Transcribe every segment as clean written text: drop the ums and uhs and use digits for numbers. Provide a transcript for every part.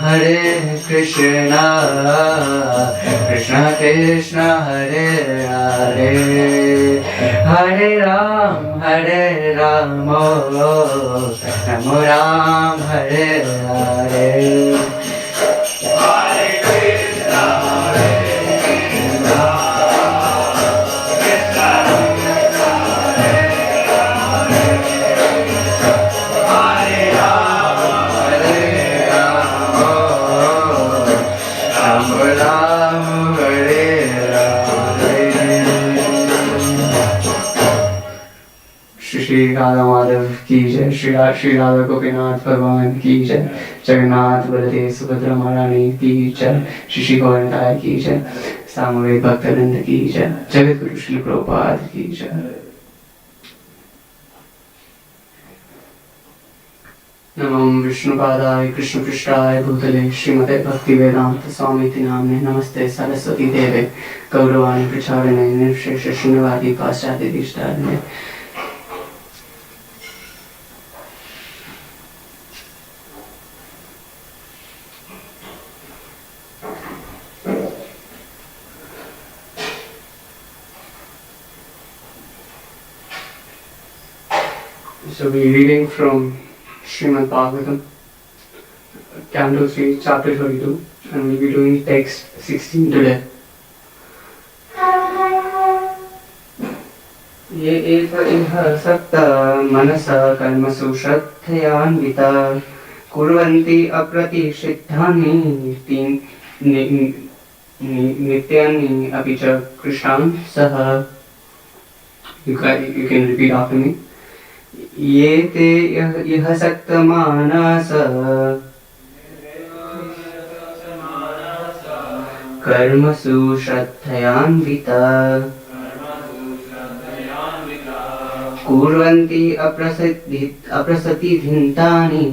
Hare Krishna, Krishna Krishna, Hare Hare, Hare Ram, Ram Ram, Hare Hare. Shri Radha Madhav की जय, श्री राधा गोपीनाथ भगवान की जय, जगन्नाथ बलदेव सुभद्रा महारानी की जय, श्री गौरताय की जय, सामवेद भक्तवृंद की जय, जगत गुरु श्री प्रभुपाद की जय। नमो विष्णुपादाय कृष्णपृष्ठाय भूतले श्रीमते भक्तिवेदांत स्वामीति नाम्ने नमस्ते सरस्वती देवे गौरवाणी प्रचारिणे निर्विशेष शून्यवादी पाश्चात्य दिष्टारिणे। So we're reading from Srimad Bhagavatam, Canto 3, Chapter 32, and we'll be doing text 16 today. ये एव इह सक्ता मनसा कर्मसु श्रद्धयान्विता कुर्वन्ति अप्रतिषिद्धानि नित्यानि अपि च कृष्णान् सह. You can repeat after me. ये ते यह सक्तमानस कर्मसु श्रद्धयान्विता कुर्वन्ति अप्रसतिधिन्तानि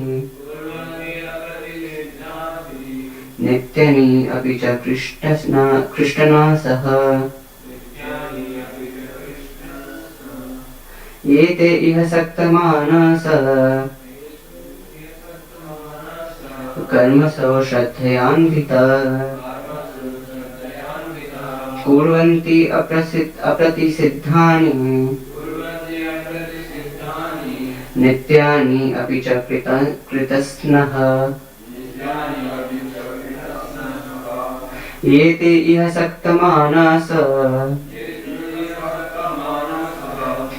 नित्यानि अपि च कृष्णना सह. ये ते इह सक्तमानस कर्मसु श्रद्धयान्विता कुर्वन्ति अप्रतिषिद्धानि नित्यानि अपि च कृतस्नः. ये ते इह सक्तमानस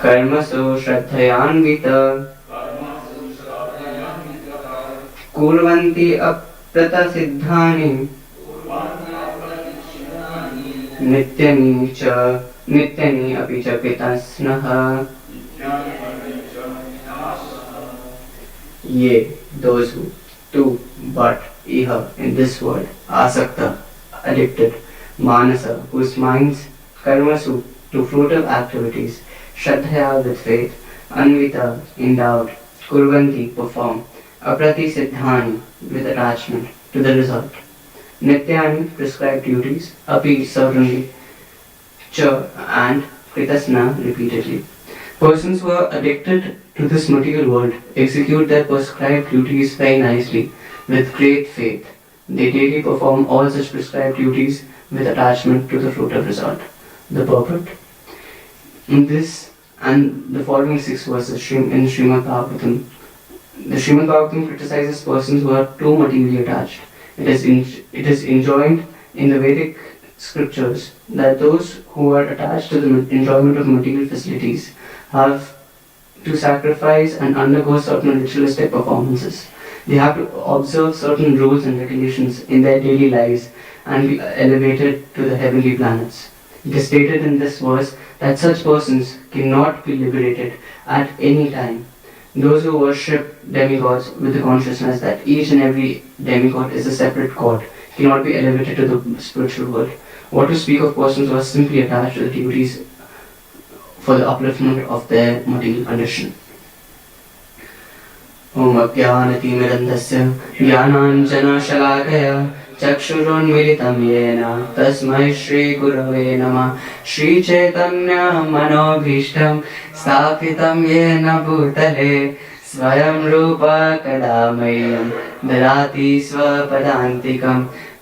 कर्मसु श्रद्धयान्विता कुर्वन्ति अप्रतिषिद्धानि नित्यानि अपि च कृतस्नः. Ye, those who do but iha in this world, asakta, addicted, manasa, whose minds, karmasu, to fruitive activities, shraddhaya with faith, anvita, endowed, kurvanti, perform, aprati-siddhani, with attachment to the result, nityani, prescribed duties, api, certainly, cha, and kritasna, repeatedly. Persons who are addicted to this material world execute their prescribed duties very nicely, with great faith. They daily perform all such prescribed duties with attachment to the fruitive result. The purport. In this and the following 6 verses in Srimad Bhagavatam, the Srimad Bhagavatam criticizes persons who are too materially attached. It is enjoined in the Vedic scriptures that those who are attached to the enjoyment of material facilities have to sacrifice and undergo certain ritualistic performances. They have to observe certain rules and regulations in their daily lives and be elevated to the heavenly planets. It is stated in this verse that such persons cannot be liberated at any time. Those who worship demigods with the consciousness that each and every demigod is a separate god cannot be elevated to the spiritual world. What to speak of persons who are simply attached to the deities for the upliftment of their material condition. Om Ajnanatimirandhasya Jnananjana Shalakaya चक्षुरुन्मिलितं येन तस्मै श्रीगुरवे नमः। श्रीचैतन्यमनोभीष्टं स्थापितं येन भूतले स्वयं रूप कदा मह्यं ददाति स्वपदान्तिकं।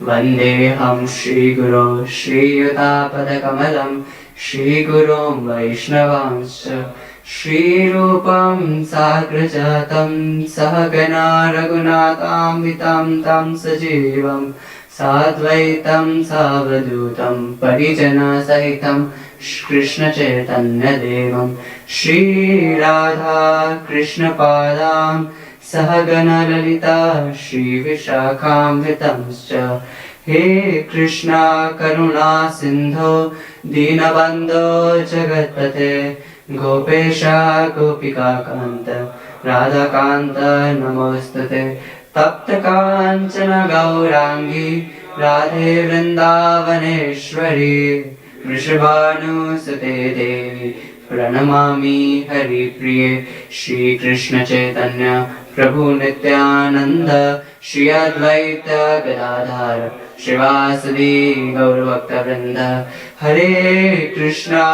वन्देऽहं श्रीगुरो श्रीयुतापदकमलं श्रीगुरों वैष्णवांश्च श्रीरूपं साग्रजातं सहगना रघुनाथान्वितं तं सजीवं साद्वैतं सावधूतं परिजनसहितं कृष्णचैतन्यदेवं श्रीराधा कृष्णपादां सहगणललिता श्रीविशाखान्वितंश्च। हे कृष्णा करुणा सिन्धो दीनबन्धो जगत्पते गोपेश गोपिकान्त राधाकान्त नमोस्तुते। तप्तकाञ्चन गौराङ्गी राधे वृन्दावनेश्वरी वृषभानुसुते देवी प्रणमामि हरिप्रिये। श्रीकृष्ण चैतन्य प्रभु नित्यानन्द श्री अद्वैत गदाधर श्रीवासदि गौरभक्तवृन्द। हरे कृष्णा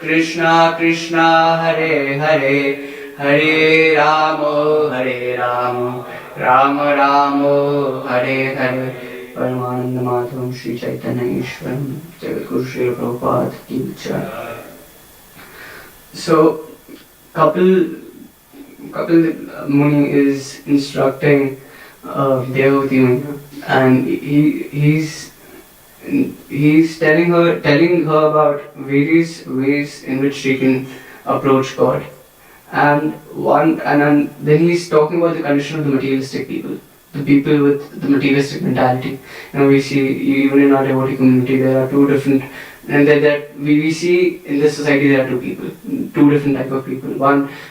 कृष्णा कृष्णा हरे हरे हरे राम राम राम हरे हरे। परमानंद माधवम श्री चैतन्य ईश्वरम जगद्गुरु श्री प्रभुपाद की जय। So Kapil Muni is instructing Devavati Maya, and he's telling her about various ways in which she can approach God, and then he's talking about the condition of the materialistic people, the people with the materialistic mentality. We see even in our devotee community there are two different, and that we see in this society there are two people, two different type of people.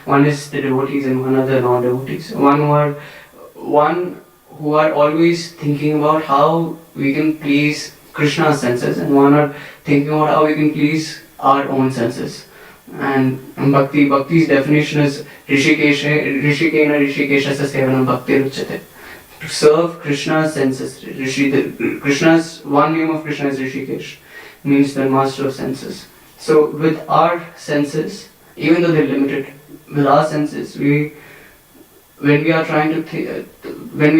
One is the devotees and one are the non-devotees. One who are always thinking about how we can please Krishna's senses, and one are thinking about how we can please our own senses. And bhakti's definition is rishikena rishikeshasya sevanam bhakti ruchyate. To serve Krishna's senses. Krishna's one name of Krishna is Rishikesh, means the master of senses. So with our senses, even though they're limited, with our senses, when we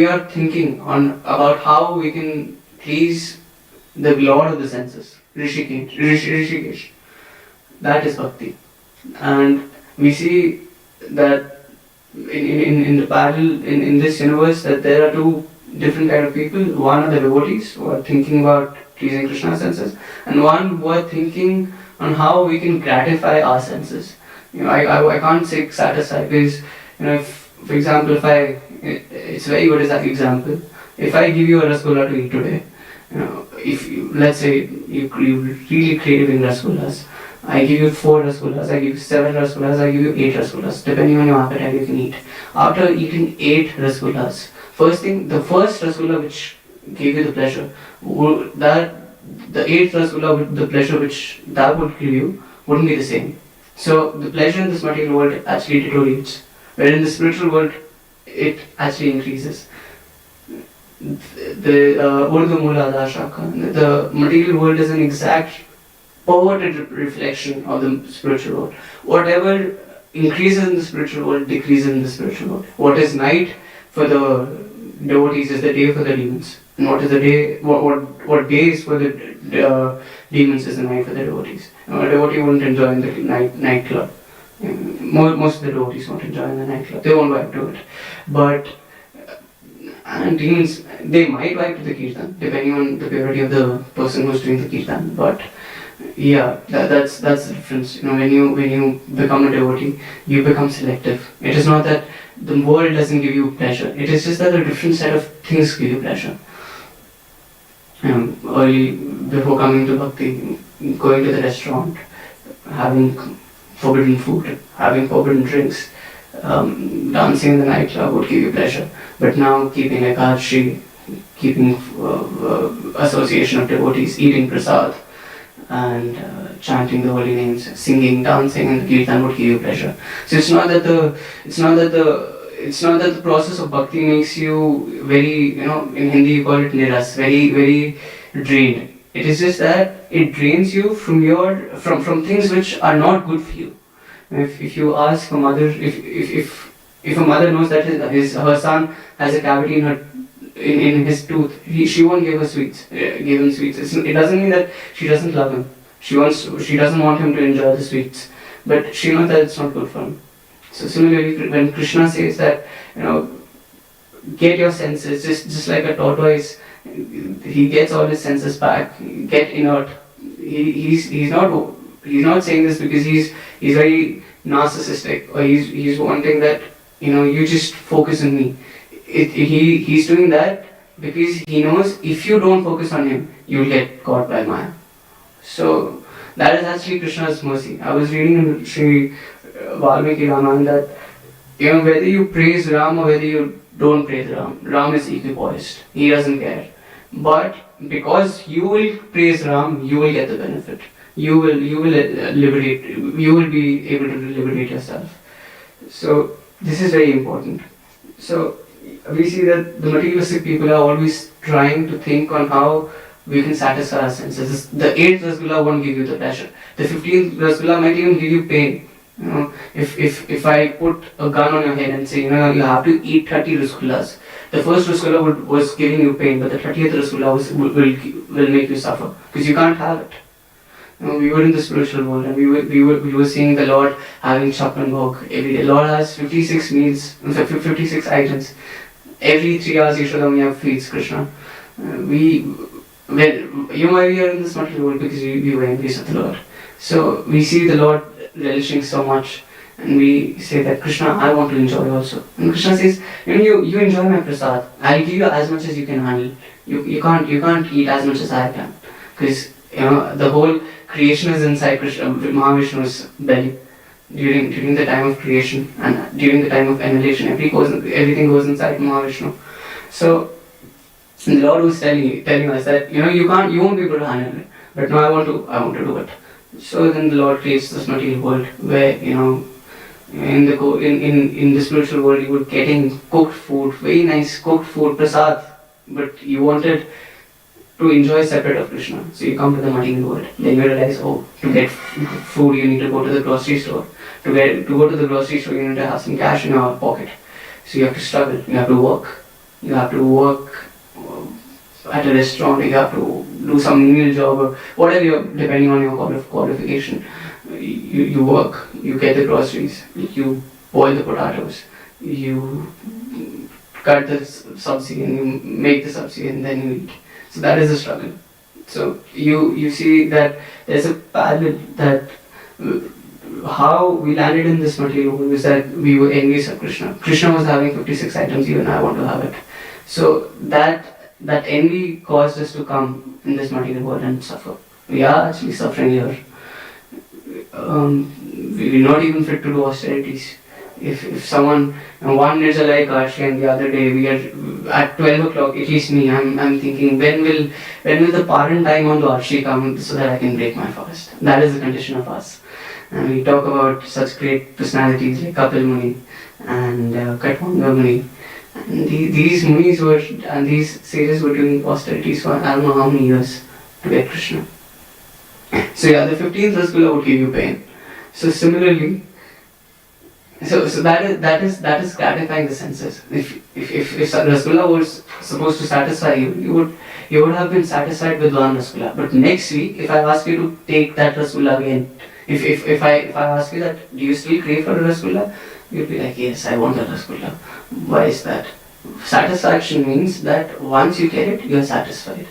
are thinking about how we can please the Lord of the senses, Rishikesh, that is bhakti. And we see that in the parallel in this universe, that there are two different kind of people. One are the devotees who are thinking about pleasing Krishna's senses, and one who are thinking on how we can gratify our senses. I can't say satisfy, because if, for example, it's a very good example. If I give you a rasgulla to eat today, if let's say you really craving rasgullas, I give you 4 rasgullas, I give you 7 rasgullas, I give you 8 rasgullas, depending on your appetite you can eat. After eating 8 rasgullas, the first rasgulla which gave you the pleasure, the 8th rasgulla, the pleasure which that would give you wouldn't be the same. So the pleasure in this material world actually deteriorates, where in the spiritual world it actually increases. The Urdu Mula Adashaka, the material world is an exact perverted reflection of the spiritual world. Whatever increases in the spiritual world decreases in the spiritual world. What is night for the devotees is the day for the demons, and what is the day? What day is for the demons is the night for the devotees. A devotee won't enjoy in the nightclub. Most of the devotees won't enjoy in the nightclub. They won't vibe to it. But and demons, they might vibe to the kirtan, depending on the purity of the person who's doing the kirtan. But yeah, that's the difference. When you become a devotee, you become selective. It is not that the world doesn't give you pleasure. It is just that a different set of things give you pleasure. Early, before coming to bhakti, going to the restaurant, having forbidden food, having forbidden drinks, dancing in the nightclub would give you pleasure. But now, keeping ekadashi, keeping association of devotees, eating prasad, and chanting the holy names, singing, dancing, and the kirtan would give you pleasure. So it's not that it's not that the process of bhakti makes you very, in Hindi you call it niras, very, very drained. It is just that it drains you from things which are not good for you. If you ask a mother, if a mother knows that her son has a cavity in his tooth, she won't give him sweets. It doesn't mean that she doesn't love him. She doesn't want him to enjoy the sweets, but she knows that it's not good for him. So similarly, when Krishna says that, get your senses, just like a tortoise, he gets all his senses back, get inert. He's not saying this because he's very narcissistic, or he's wanting that, you just focus on me. He's doing that because he knows if you don't focus on him, you'll get caught by Maya. So that is actually Krishna's mercy. I was reading in Sri Valmiki Ramayana that, whether you praise Ram or whether you don't praise Ram, Ram is equipoised. He doesn't care. But because you will praise Ram, you will get the benefit. You will liberate. You will be able to liberate yourself. So this is very important. So we see that the materialistic people are always trying to think on how we can satisfy our senses. The 8th Rasgulla won't give you the pleasure. The 15th Rasgulla might even give you pain. If I put a gun on your head and say, you have to eat 30 Rasgullas, the first Rasgulla was giving you pain, but the 30th Rasgulla will make you suffer because you can't have it. We were in the spiritual world, and we were seeing the Lord having Chapman Bhog every day. Lord has 56 meals, 56 items. Every 3 hours Yashoda feeds Krishna. You might be in this material world because we were envious of the Lord. So we see the Lord relishing so much, and we say that Krishna, I want to enjoy also. And Krishna says, you enjoy my prasad. I'll give you as much as you can handle. You can't eat as much as I can, because the whole creation is inside Mahavishnu's belly. During the time of creation and during the time of annihilation, everything goes inside Mahavishnu. So the Lord was telling us that you won't be able to handle it, but no, I want to do it. So then the Lord creates this material world where in the spiritual world you were getting cooked food, very nice cooked food, prasad, but you wanted to enjoy separate of Krishna. So you come to the material world. Then you realize, to get food you need to go to the grocery store. To go to the grocery store you need to have some cash in your pocket. So you have to struggle. You have to work. You have to work at a restaurant. You have to do some menial job or whatever, depending on your qualification. You work. You get the groceries. You boil the potatoes. You cut the sabzi and you make the sabzi and then you eat. So that is the struggle. So you see that there's a parallel that how we landed in this material world is that we were envious of Krishna. Krishna was having 56 items, even I want to have it. So that envy caused us to come in this material world and suffer. We are actually suffering here. We're not even fit to do austerities. If someone, one is like Arshi and the other day we are at 12 o'clock, at least me, I'm thinking when will the Paran time on the Arshi come so that I can break my fast. That is the condition of us. And we talk about such great personalities like Kapil Muni and Katwanga Muni. And these munis and these sages were doing austerities for I don't know how many years to get Krishna. So the 15th Rasgulla would give you pain. So similarly, so that is gratifying the senses. If Rasgulla was supposed to satisfy you, you would have been satisfied with one Rasgulla. But next week, if I ask you to take that Rasgulla again, if I ask you that, do you still crave for a Rasgulla? You'll be like, yes, I want a Rasgulla. Why is that? Satisfaction means that once you get it, you are satisfied.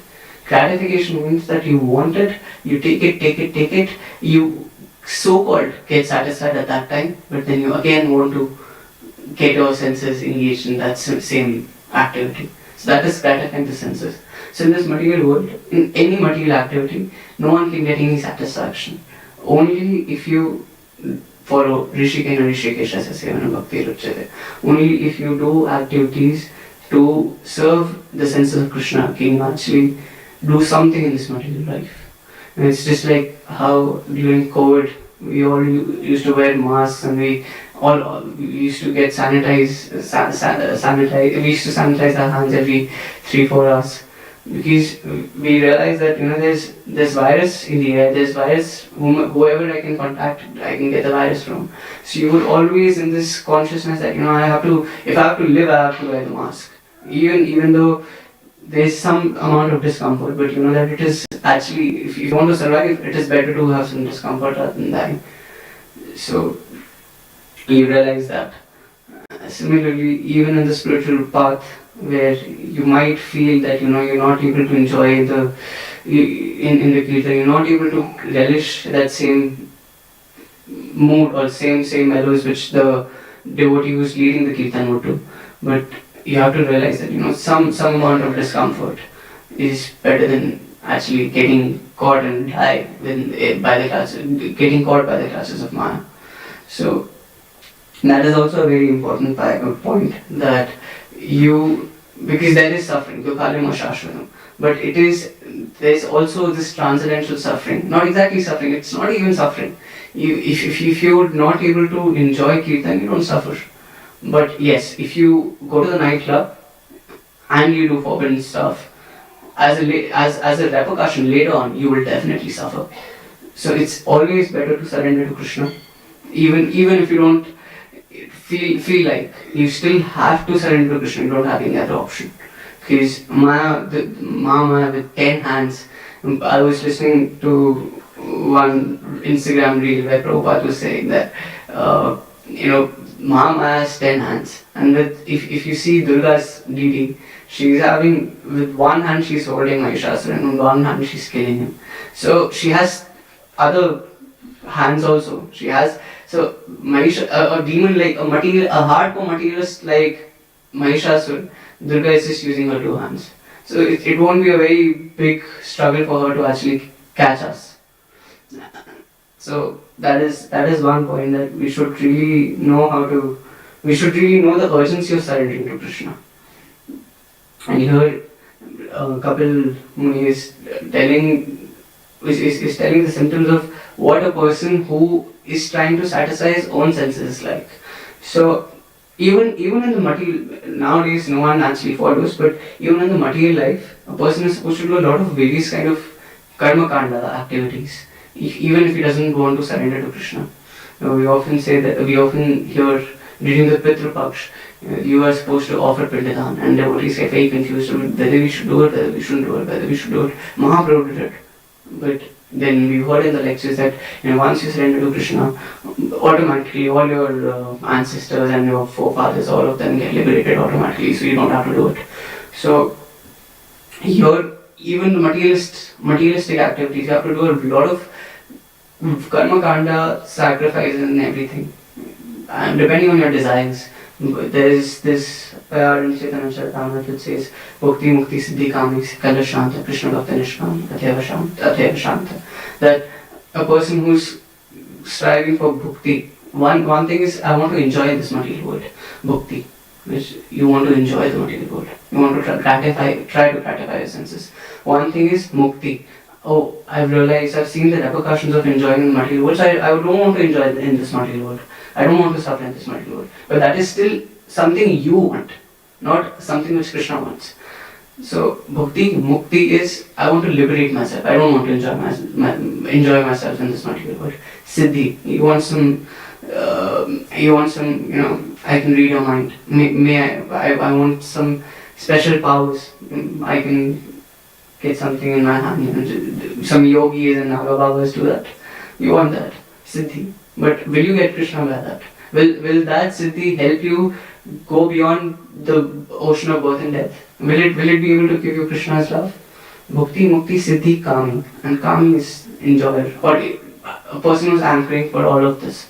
Gratification means that you want it, you take it, you so-called get satisfied at that time, but then you again want to get your senses engaged in that same activity. So that is gratifying the senses. So in this material world, in any material activity, no one can get any satisfaction. Only if you follow Rishikena Rishikesha Sasevana Bhakti Ruchyate. Only if you do activities to serve the senses of Krishna can you actually do something in this material life. And it's just like how during COVID we all used to wear masks and we all we used to get sanitize. We used to sanitize our hands every 3-4 hours, because we realized that there's virus in the air. There's virus. Whoever I can contact, I can get the virus from. So you were always in this consciousness that I have to. If I have to live, I have to wear the mask. Even though there's some amount of discomfort, but that it is actually, if you want to survive, it is better to have some discomfort rather than dying. So you realize that. Similarly, even in the spiritual path, where you might feel that you're not able to enjoy in the kirtan, you're not able to relish that same mood or same mellows which the devotee who's leading the kirtan would do. But you have to realize that some amount of discomfort is better than actually getting caught and die getting caught by the clutches of Maya. So that is also a very important point, that because there is suffering, dukhalim shashvatam, but there's also this transcendental suffering. Not exactly suffering, it's not even suffering. If you're not able to enjoy kirtan, you don't suffer. But yes, if you go to the nightclub and you do forbidden stuff, as a repercussion later on, you will definitely suffer. So it's always better to surrender to Krishna, even if you don't feel like, you still have to surrender to Krishna. You don't have any other option, because Maya with 10 hands. I was listening to one Instagram reel where Prabhupada was saying that Maya has 10 hands, and if you see Durga's leading, she's having, with one hand she's holding Mahishasura and with one hand she's killing him. So she has other hands also. She has, so a demon like a hardcore materialist like Mahishasura, Durga is just using her 2 hands. So it won't be a very big struggle for her to actually catch us. So that is one point, that we should really know the urgency of surrendering to Krishna. And here Kapil Muni is telling the symptoms of what a person who is trying to satisfy his own senses is like. So even in the material, nowadays no one actually follows, but even in the material life, a person is supposed to do a lot of various kind of karma kanda activities, even if he doesn't want to surrender to Krishna. We often hear during the Pitru Paksh, you are supposed to offer Pindadan, and devotees get very confused whether we should do it, whether we shouldn't do it, whether we should do it. Mahaprabhu did it. But then we heard in the lectures that once you surrender to Krishna, automatically all your ancestors and your forefathers, all of them get liberated automatically, so you don't have to do it. So here, even the materialistic activities, you have to do a lot of karma kanda, sacrifices and everything, and depending on your desires. There is this payar in Chaitanya Charitamrita which says, Bhukti Mukti Siddhi Kami Kala Shanta Krishna Bhakta Nishkam Atheva Shanta. That a person who's striving for bhukti, one thing is, I want to enjoy this material world. Bhukti, which you want to enjoy the material world. You want to try to gratify your senses. One thing is mukti. Oh, I've seen the repercussions of enjoying the material world, so I don't want to enjoy in this material world. I don't want to suffer in this material world. But that is still something you want, not something which Krishna wants. So mukti is, I want to liberate myself. I don't want to enjoy myself in this material world. Siddhi, you want some, I can read your mind. I want some special powers. I can get something in my hand. Some yogis and Nagababas do that. You want that, Siddhi. But will you get Krishna by that? Will that Siddhi help you go beyond the ocean of birth and death? Will it be able to give you Krishna's love? Bhukti, Mukti, Siddhi, Kami. And Kami is enjoyer, or a person who's anchoring for all of this.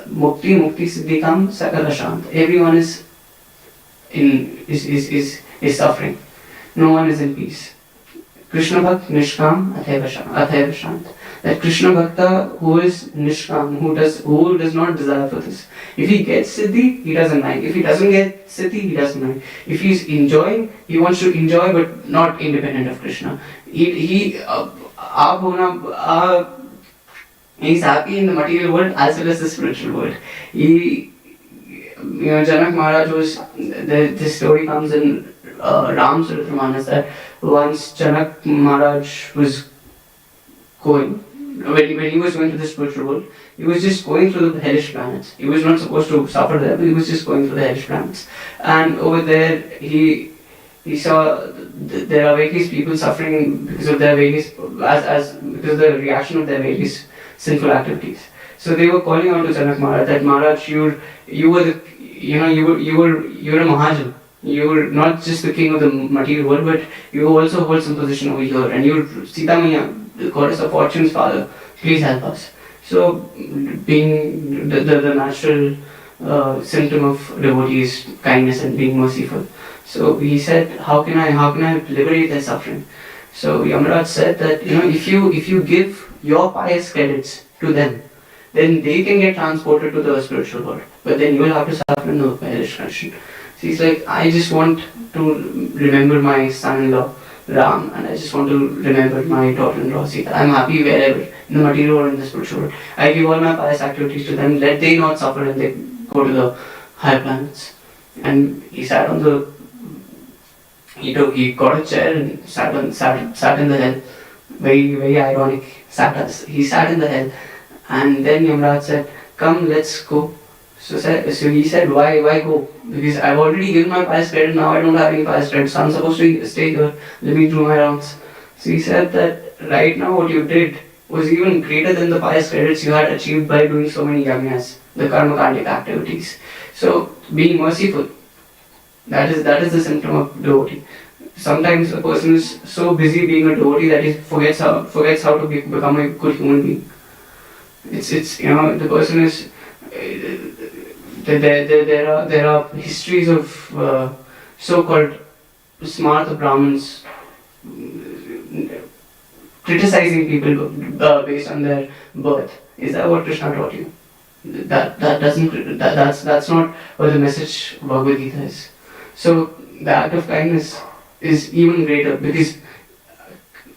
Mukti, Siddhi, Kam, Sakala Shant. Everyone is suffering. No one is in peace. Krishna Bhakt, Nishkam, Atheva Shant. That Krishna Bhakta who is Nishkam, who does not desire for this. If he gets Siddhi, he doesn't mind. If he doesn't get Siddhi, he doesn't mind. If he's enjoying, he wants to enjoy but not independent of Krishna. He's happy in the material world as well as the spiritual world. He, Janak Maharaj was, this story comes in Ram Charitramanas that once Janak Maharaj was going, when he was going to the spiritual world, he was just going through the hellish planets. He was not supposed to suffer there, but he was just going through the hellish planets. And over there, he saw there are various people suffering because of their various, because of the reaction of their various sinful activities. So they were calling out to Janak Maharaj that Maharaj, you were the, you're a Mahajan. You were not just the king of the material world, but you also hold some position over here. And you're Sita Maya, the goddess of fortune's father. Please help us. So, being the natural symptom of devotee is kindness and being merciful. So he said, how can I liberate their suffering? So Yamaraj said that if you give your pious credits to them, then they can get transported to the spiritual world. But then you will have to suffer in the hellish condition. So he's like, I just want to remember my son-in-law Ram, and I just want to remember my daughter-in-law Sita. I'm happy wherever, in the material world or in the spiritual world. I give all my pious activities to them. Let they not suffer and they go to the higher planets. And he sat on the he got a chair and sat in the hell. Very, very ironic. He sat in the hell. And then Yamraj said, come, let's go. So he said, why go? Because I've already given my pious credit, now I don't have any pious credit. So I'm supposed to stay here, living through my rounds. So he said that right now what you did was even greater than the pious credits you had achieved by doing so many yajnas, the karmakandic activities. So being merciful, that is the symptom of devotee. Sometimes a person is so busy being a devotee that he forgets how to become a good human being. It's the person is there are histories of so-called smart Brahmins criticizing people based on their birth. Is that what Krishna taught you? That's not what the message of Bhagavad Gita is. So the act of kindness is even greater, because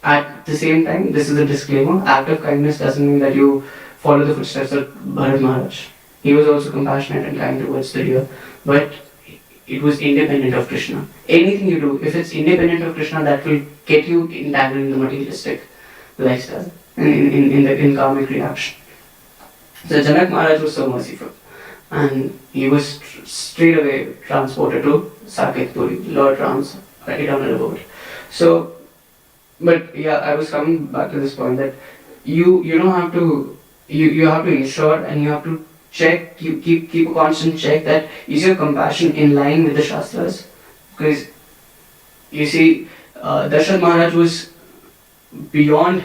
at the same time, this is a disclaimer, act of kindness doesn't mean that you follow the footsteps of Bharat Maharaj. He was also compassionate and kind towards the deer, but it was independent of Krishna. Anything you do, if it's independent of Krishna, that will get you entangled in the materialistic lifestyle, in karmic reaction. So Janak Maharaj was so merciful, and he was straight away transported to Saket Puri, Lord Ram's eternal abode. So, but yeah, I was coming back to this point that you don't have to you have to ensure and you have to check, keep a constant check that is your compassion in line with the Shastras, because you see, Dasharatha Maharaj was beyond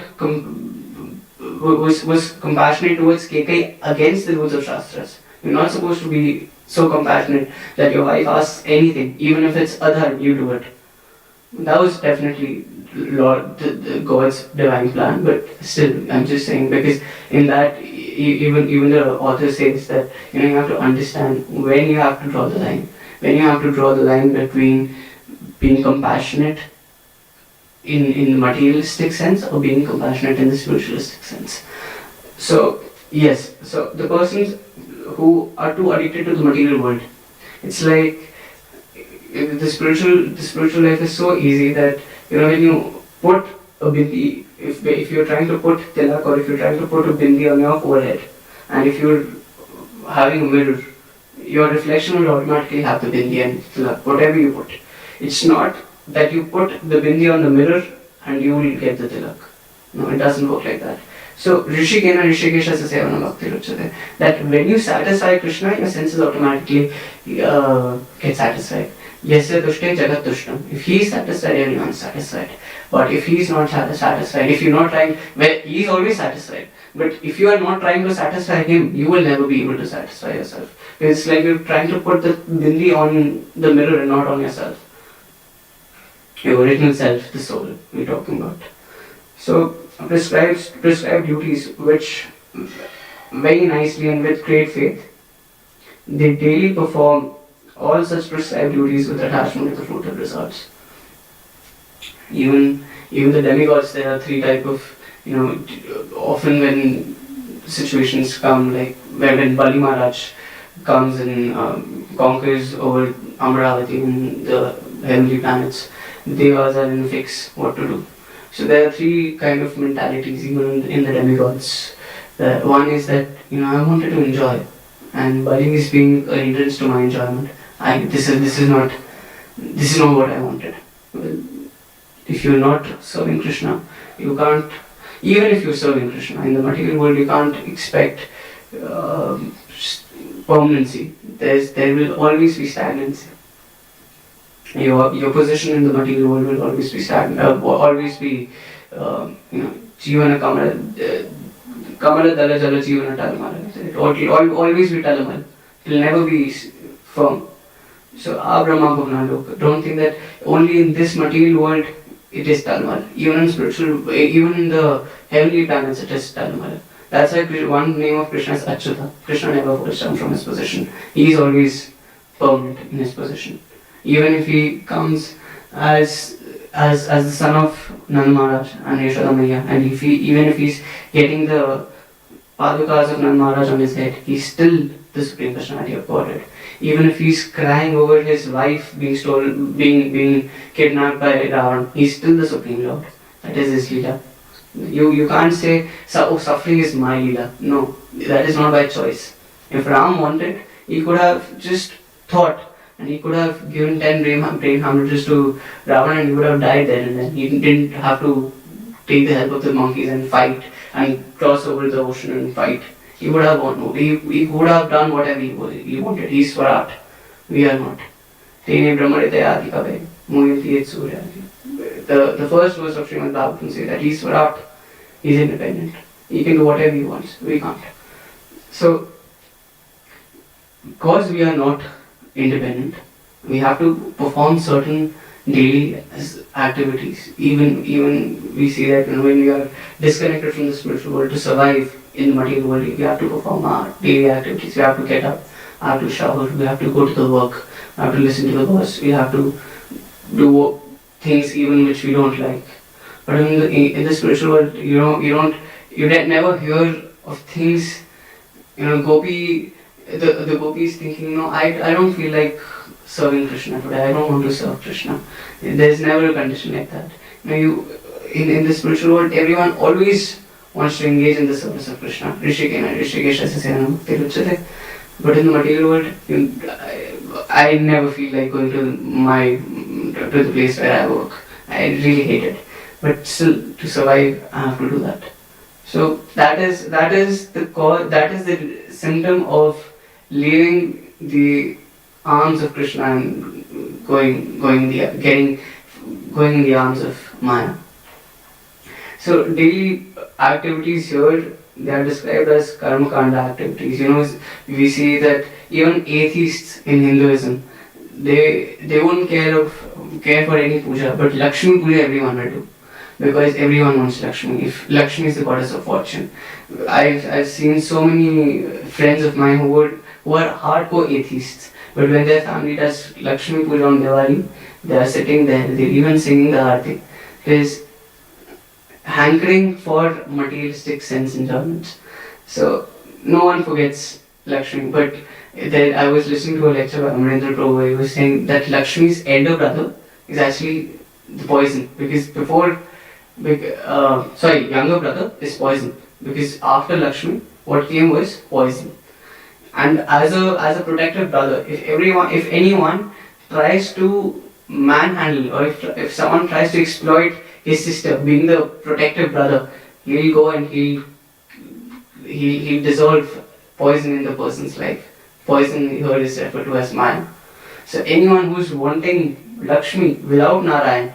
was compassionate towards Kekai against the rules of Shastras. You're not supposed to be so compassionate that your wife asks anything, even if it's adhar, you do it. That was definitely the God's divine plan, but still, I'm just saying, because in that, even the author says that you have to understand when you have to draw the line. When you have to draw the line between being compassionate in the materialistic sense or being compassionate in the spiritualistic sense. So, yes, so the persons who are too addicted to the material world, it's like the spiritual life is so easy that when you put a bindi, if you're trying to put tilak or if you're trying to put a bindi on your forehead, and if you're having a mirror, your reflection will automatically have the bindi and tilak, whatever you put. It's not that you put the bindi on the mirror and you will get the tilak. No, it doesn't work like that. So, Rishikena Rishikesha Sasevana Bhakti Ruchate, that when you satisfy Krishna, your senses automatically get satisfied. Yasya Tushte Jagat Tushtam. If he is satisfied, everyone is satisfied. But if he is not satisfied, if you're not trying, well, he is always satisfied. But if you are not trying to satisfy him, you will never be able to satisfy yourself. It's like you're trying to put the bindi on the mirror and not on yourself. Your original self, the soul, we're talking about. So, prescribed duties which very nicely and with great faith, they daily perform all such prescribed duties with attachment to the fruit of results. Even the demigods, there are three type of, often when situations come, like when Bali Maharaj comes and conquers over Amaravati and the heavenly planets, the devas are in a fix what to do. So there are three kind of mentalities even in the demigods. The one is that I wanted to enjoy, and Bali is being a hindrance to my enjoyment. This is not what I wanted. Well, if you're not serving Krishna, you can't. Even if you're serving Krishna in the material world, you can't expect uh, permanency. There will always be stagnancy. Your position in the material world will always be stagnant. Always be Jivana Kamala Dala Jala Jivana Talamala. It will always be Talamal. It will never be firm. So Brahma Bhuvna Loka. Don't think that only in this material world it is Talamal. Even in spiritual, even in the heavenly planets it is Talamal. That's why one name of Krishna is Achyuta. Krishna never falls down from his position. He is always permanent in his position. Even if he comes as the son of Nand Maharaj and Yashoda Maiya, and even if he's getting the padukas of Nand Maharaj on his head, he's still the Supreme Personality of Godhead. Even if he's crying over his wife being stolen, being kidnapped by Ravan, he's still the Supreme Lord. That is his Leela. You can't say, suffering is my Leela. No, that is not by choice. If Ram wanted, he could have just thought, and he could have given 10 brain hemorrhages to Ravana and he would have died there and then. He didn't have to take the help of the monkeys and fight and cross over the ocean and fight. He would have won. He would have done whatever he wanted. He's Swarat. We are not. Tene Brahmaritaya Adhikave, Moyati Surya. The first verse of Srimad Bhagavatam says that he's Swarat. He's independent. He can do whatever he wants. We can't. So, because we are not independent, we have to perform certain daily activities. Even we see that when we are disconnected from the spiritual world, to survive in the material world, we have to perform our daily activities. We have to get up, we have to shower, we have to go to the work, we have to listen to the boss, we have to do things even which we don't like. But in the spiritual world, you never hear of things. Gopi. The Gopi is thinking, no, I don't feel like serving Krishna today. I don't want to serve Krishna. There's never a condition like that. In the spiritual world, everyone always wants to engage in the service of Krishna. But in the material world, I never feel like going to the place where I work. I really hate it. But still, to survive, I have to do that. So that is the cause. That is the symptom of leaving the arms of Krishna and going in the arms of Maya. So daily activities here, they are described as karma kanda activities. We see that even atheists in Hinduism, they won't care for any puja, but Lakshmi puja everyone will do. Because everyone wants Lakshmi. If Lakshmi is the goddess of fortune, I've seen so many friends of mine who are hardcore atheists, but when their family does Lakshmi Puja on Diwali, they are sitting there, they're even singing the Aarti. There's hankering for materialistic sense enjoyments. So no one forgets Lakshmi, but I was listening to a lecture by Shiven Prabhu where he was saying that Lakshmi's elder brother is actually the poison, because younger brother is poison, because after Lakshmi, what came was poison. And as a protective brother, if anyone tries to manhandle, or if someone tries to exploit his sister, being the protective brother, he'll go and he'll dissolve poison in the person's life. Poison here is referred to as Maya. So anyone who's wanting Lakshmi without Narayan,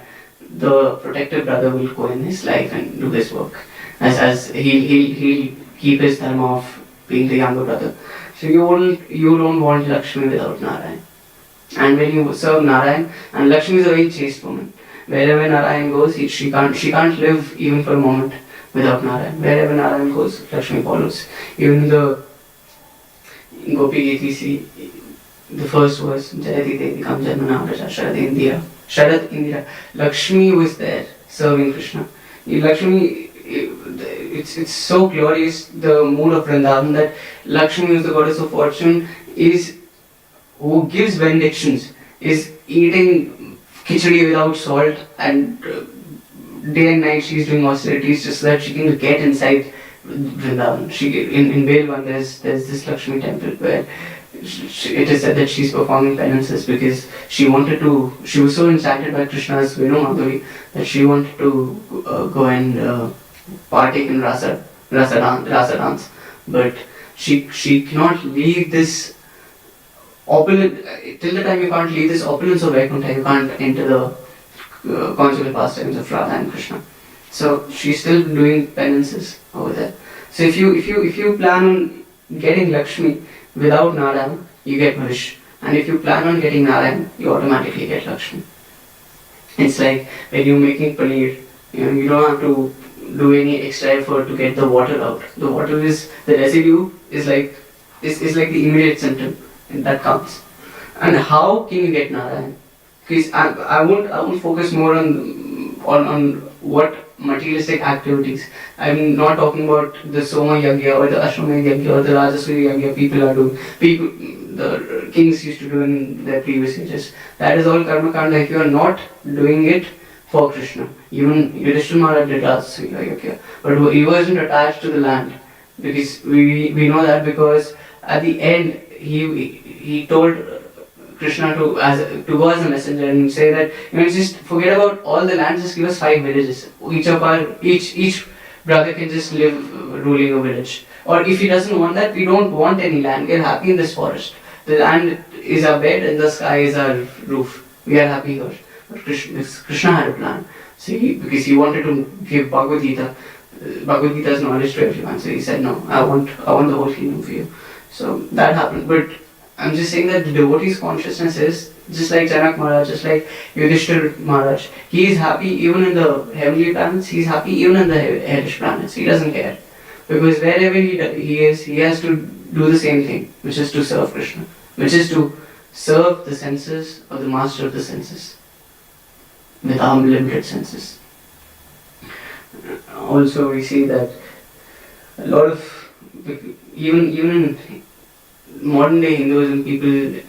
the protective brother will go in his life and do his work, as he'll keep his dharma of being the younger brother. So you don't want Lakshmi without Narayan. And when you serve Narayan, and Lakshmi is a very chaste woman. Wherever Narayan goes, she can't live even for a moment without Narayan. Wherever Narayan goes, Lakshmi follows. Even the Gopi Giti, see the first verse, Jayati Devi Kam Janmana Praja Sharad Indira. Sharad Indira. Lakshmi was there serving Krishna. Lakshmi, it's so glorious, the mood of Vrindavan, that Lakshmi, who is the goddess of fortune, is who gives benedictions, is eating khichdi without salt, and day and night she's doing austerities just so that she can get inside Vrindavan. In Belwan there's this Lakshmi temple where it is said that she's performing penances because she was so enchanted by Krishna's Venu Madhuri that she wanted to go and partake in rasa dance. But she cannot leave this opulent, till the time you can't leave this opulence of Vaikuntha, you can't enter the conjugal pastimes of Radha and Krishna. So she's still doing penances over there. So if you plan on getting Lakshmi without Narayan, you get Vish. And if you plan on getting Narayan, you automatically get Lakshmi. It's like when you're making paneer, you don't have to do any extra effort to get the water out. The water the residue is like the immediate symptom, and that counts. And how can you get Narayan? Because I won't focus more on what materialistic activities. I'm not talking about the Soma Yagya or the Ashwamedh Yagya or the Rajasuri Yagya people are doing. The kings used to do in their previous ages. That is all karma kanda if you are not doing it for Krishna. Even Yudhishthira Maharaj did Rajasuri Yagya, but he wasn't attached to the land, because we know that because at the end he told Krishna to go as a messenger and say that just forget about all the land, just give us 5 villages. Each brother can just live ruling a village. Or if he doesn't want that, we don't want any land. We are happy in this forest. The land is our bed and the sky is our roof. We are happy here. But Krishna had a plan. So because he wanted to give Bhagavad Gita's knowledge to everyone. So he said, no, I want the whole kingdom for you. So that happened. But I'm just saying that the devotee's consciousness is just like Janak Maharaj, just like Yudhishthira Maharaj. He is happy even in the heavenly planets, he is happy even in the hellish planets. He doesn't care. Because wherever he is, he has to do the same thing, which is to serve Krishna, which is to serve the senses of the master of the senses, with unlimited senses. Also we see that a lot of, even in modern day Hinduism, people,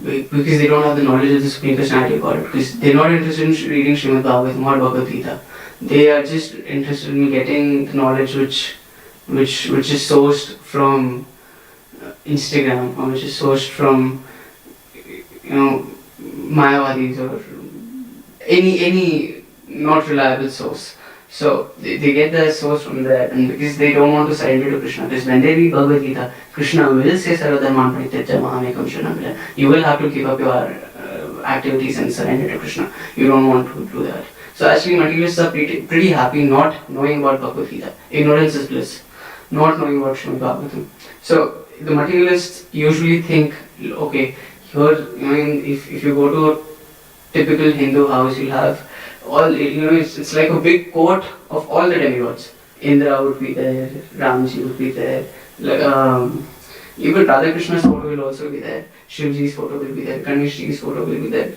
because they don't have the knowledge of the Supreme Personality of God, because they're not interested in reading Srimad Bhagavatam or Bhagavad Gita, they are just interested in getting the knowledge which is sourced from Instagram, or which is sourced from Mayavadis or any not reliable source. So they get their source from there, and because they don't want to surrender to Krishna, because when they read Bhagavad Gita, Krishna will say Sarvadharman Parityaja Mahamekam Sharanam. You will have to give up your activities and surrender to Krishna. You don't want to do that. So actually materialists are pretty happy not knowing about Bhagavad Gita. Ignorance is bliss. Not knowing about Srimad Bhagavatam. So the materialists usually think, okay, here, if you go to a typical Hindu house, you'll have all, it's like a big court of all the demigods. Indra would be there, Ramji would be there, even Radha Krishna's photo will also be there, Shivji's photo will be there, Ganeshji's photo will be there.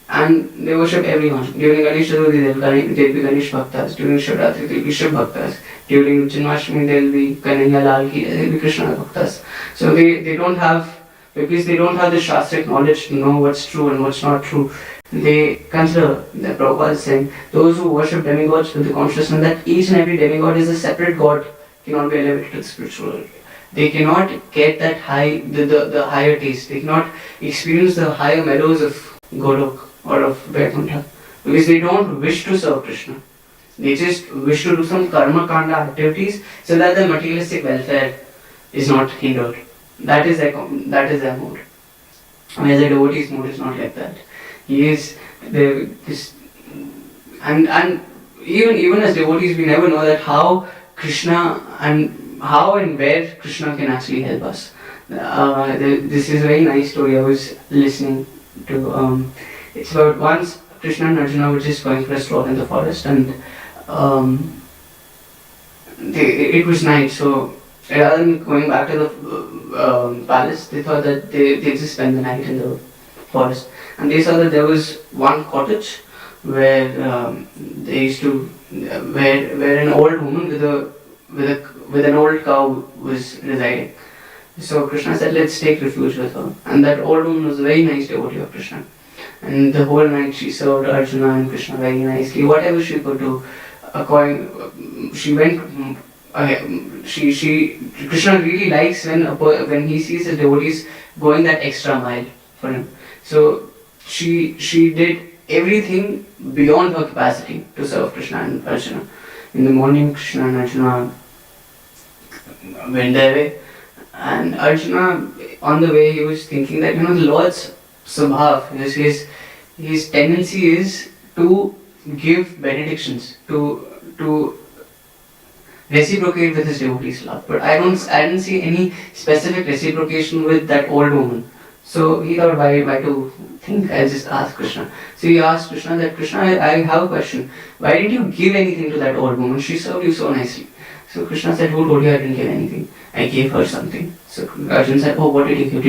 And they worship everyone. During Ganesh Chaturthi there will be Ganesh Bhaktas, during Shivratri there will be Shiv Bhaktas, during Janmashtami there will be Kanhaiya Lal Ki, there will be Krishna Bhaktas. So they don't have, because they don't have the Shastric knowledge to know what's true and what's not true, they consider, the Prabhupada is saying, those who worship demigods with the consciousness that each and every demigod is a separate god cannot be elevated to the spiritual world. They cannot get that high, the higher taste. They cannot experience the higher meadows of Golok or of Vaikuntha, because they don't wish to serve Krishna. They just wish to do some karma kanda activities so that their materialistic welfare is not hindered. That is their mode. Whereas the devotee's mode is not like that. He is and even as devotees we never know that how Krishna and how and where Krishna can actually help us. This is a very nice story I was listening to. It's about once Krishna and Arjuna were just going for a stroll in the forest, and it was night, so rather than going back to the palace, they thought that they just spend the night in the forest. And they saw that there was one cottage where they used to, where an old woman with a with an old cow was residing. So Krishna said, let's take refuge with her. And that old woman was a very nice devotee of Krishna. And the whole night she served Arjuna and Krishna very nicely. Whatever she could do, she went. Krishna really likes when he sees his devotees going that extra mile for him. So she did everything beyond her capacity to serve Krishna and Arjuna. In the morning, Krishna and Arjuna went their way, and Arjuna, on the way, he was thinking that the Lord's Subhav, his tendency is to give benedictions, to reciprocate with his devotees' love. But I didn't see any specific reciprocation with that old woman. So he thought, why to think? I'll just ask Krishna. So he asked Krishna that, Krishna, I have a question. Why did you give anything to that old woman? She served you so nicely. So Krishna said, who told you I didn't give anything? I gave her something. So Arjuna said, oh, what did you give?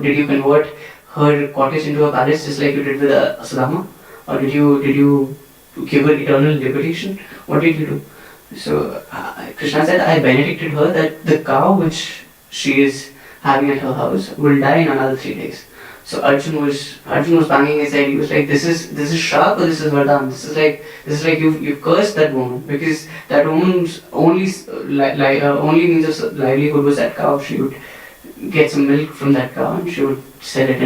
Did you convert her cottage into a palace just like you did with Sudama? Or did you give her eternal liberation? What did you do? So Krishna said, I benedicted her that the cow which she is having at her house will die in another 3 days. So Arjuna was banging his head. He was like, this is Shrap or this is Vardhan? This is like you cursed that woman, because that woman's only means of livelihood was that cow. She would get some milk from that cow and she would sell it,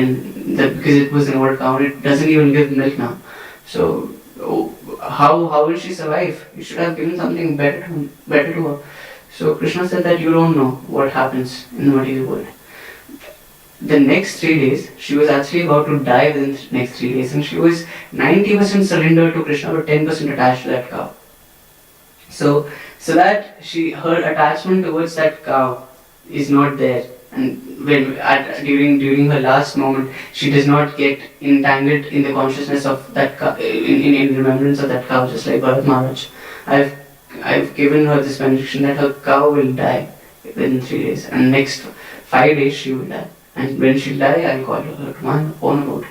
because it was an old cow. It doesn't even give milk now. So how will she survive? You should have given something better to her. So Krishna said that you don't know what happens in the material world. The next 3 days, she was actually about to die within the next 3 days, and she was 90% surrendered to Krishna but 10% attached to that cow. So that her attachment towards that cow is not there, and during her last moment, she does not get entangled in the consciousness of that cow, in remembrance of that cow, just like Bharat Maharaj. I've given her this benediction that her cow will die within 3 days, and next 5 days she will die. And when she'll die, I'll call her to my own abode.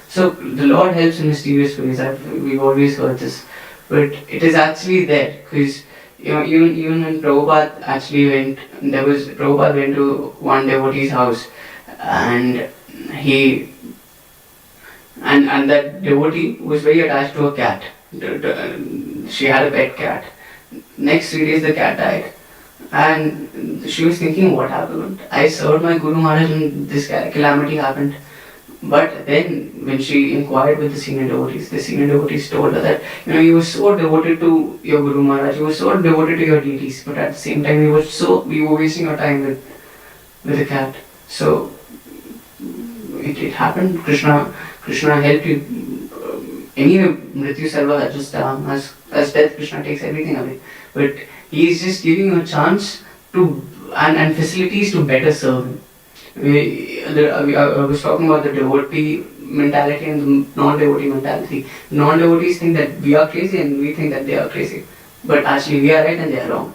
So the Lord helps in mysterious ways. We've always heard this, but it is actually there, because even when Prabhupada went to one devotee's house, and that devotee was very attached to a cat. She had a pet cat. Next 3 days the cat died. And she was thinking, what happened? I served my Guru Maharaj and this calamity happened. But then when she inquired with the senior devotees told her that you were so devoted to your Guru Maharaj, you were so devoted to your deities, but at the same time you were wasting your time with the cat. So it happened. Krishna helped you. Anyway, Mrityu Sarva Ajastha, as death, Krishna takes everything away. But he is just giving you a chance to and facilities to better serve him. I was talking about the devotee mentality and the non-devotee mentality. Non-devotees think that we are crazy and we think that they are crazy. But actually we are right and they are wrong.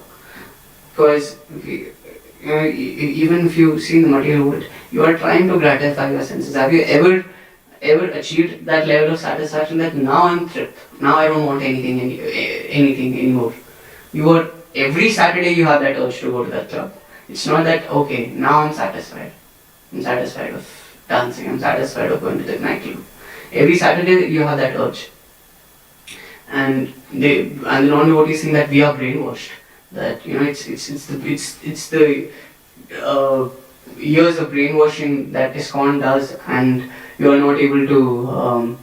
Because even if you see in the material world, you are trying to gratify your senses. Have you ever achieved that level of satisfaction that now I'm tripped, now I don't want anything anymore? Every Saturday you have that urge to go to that club. It's not that, okay, now I'm satisfied. I'm satisfied of dancing, I'm satisfied of going to the nightclub. Every Saturday you have that urge. And the non-devotees think that we are brainwashed. That it's the years of brainwashing that ISKCON does, and you are not able to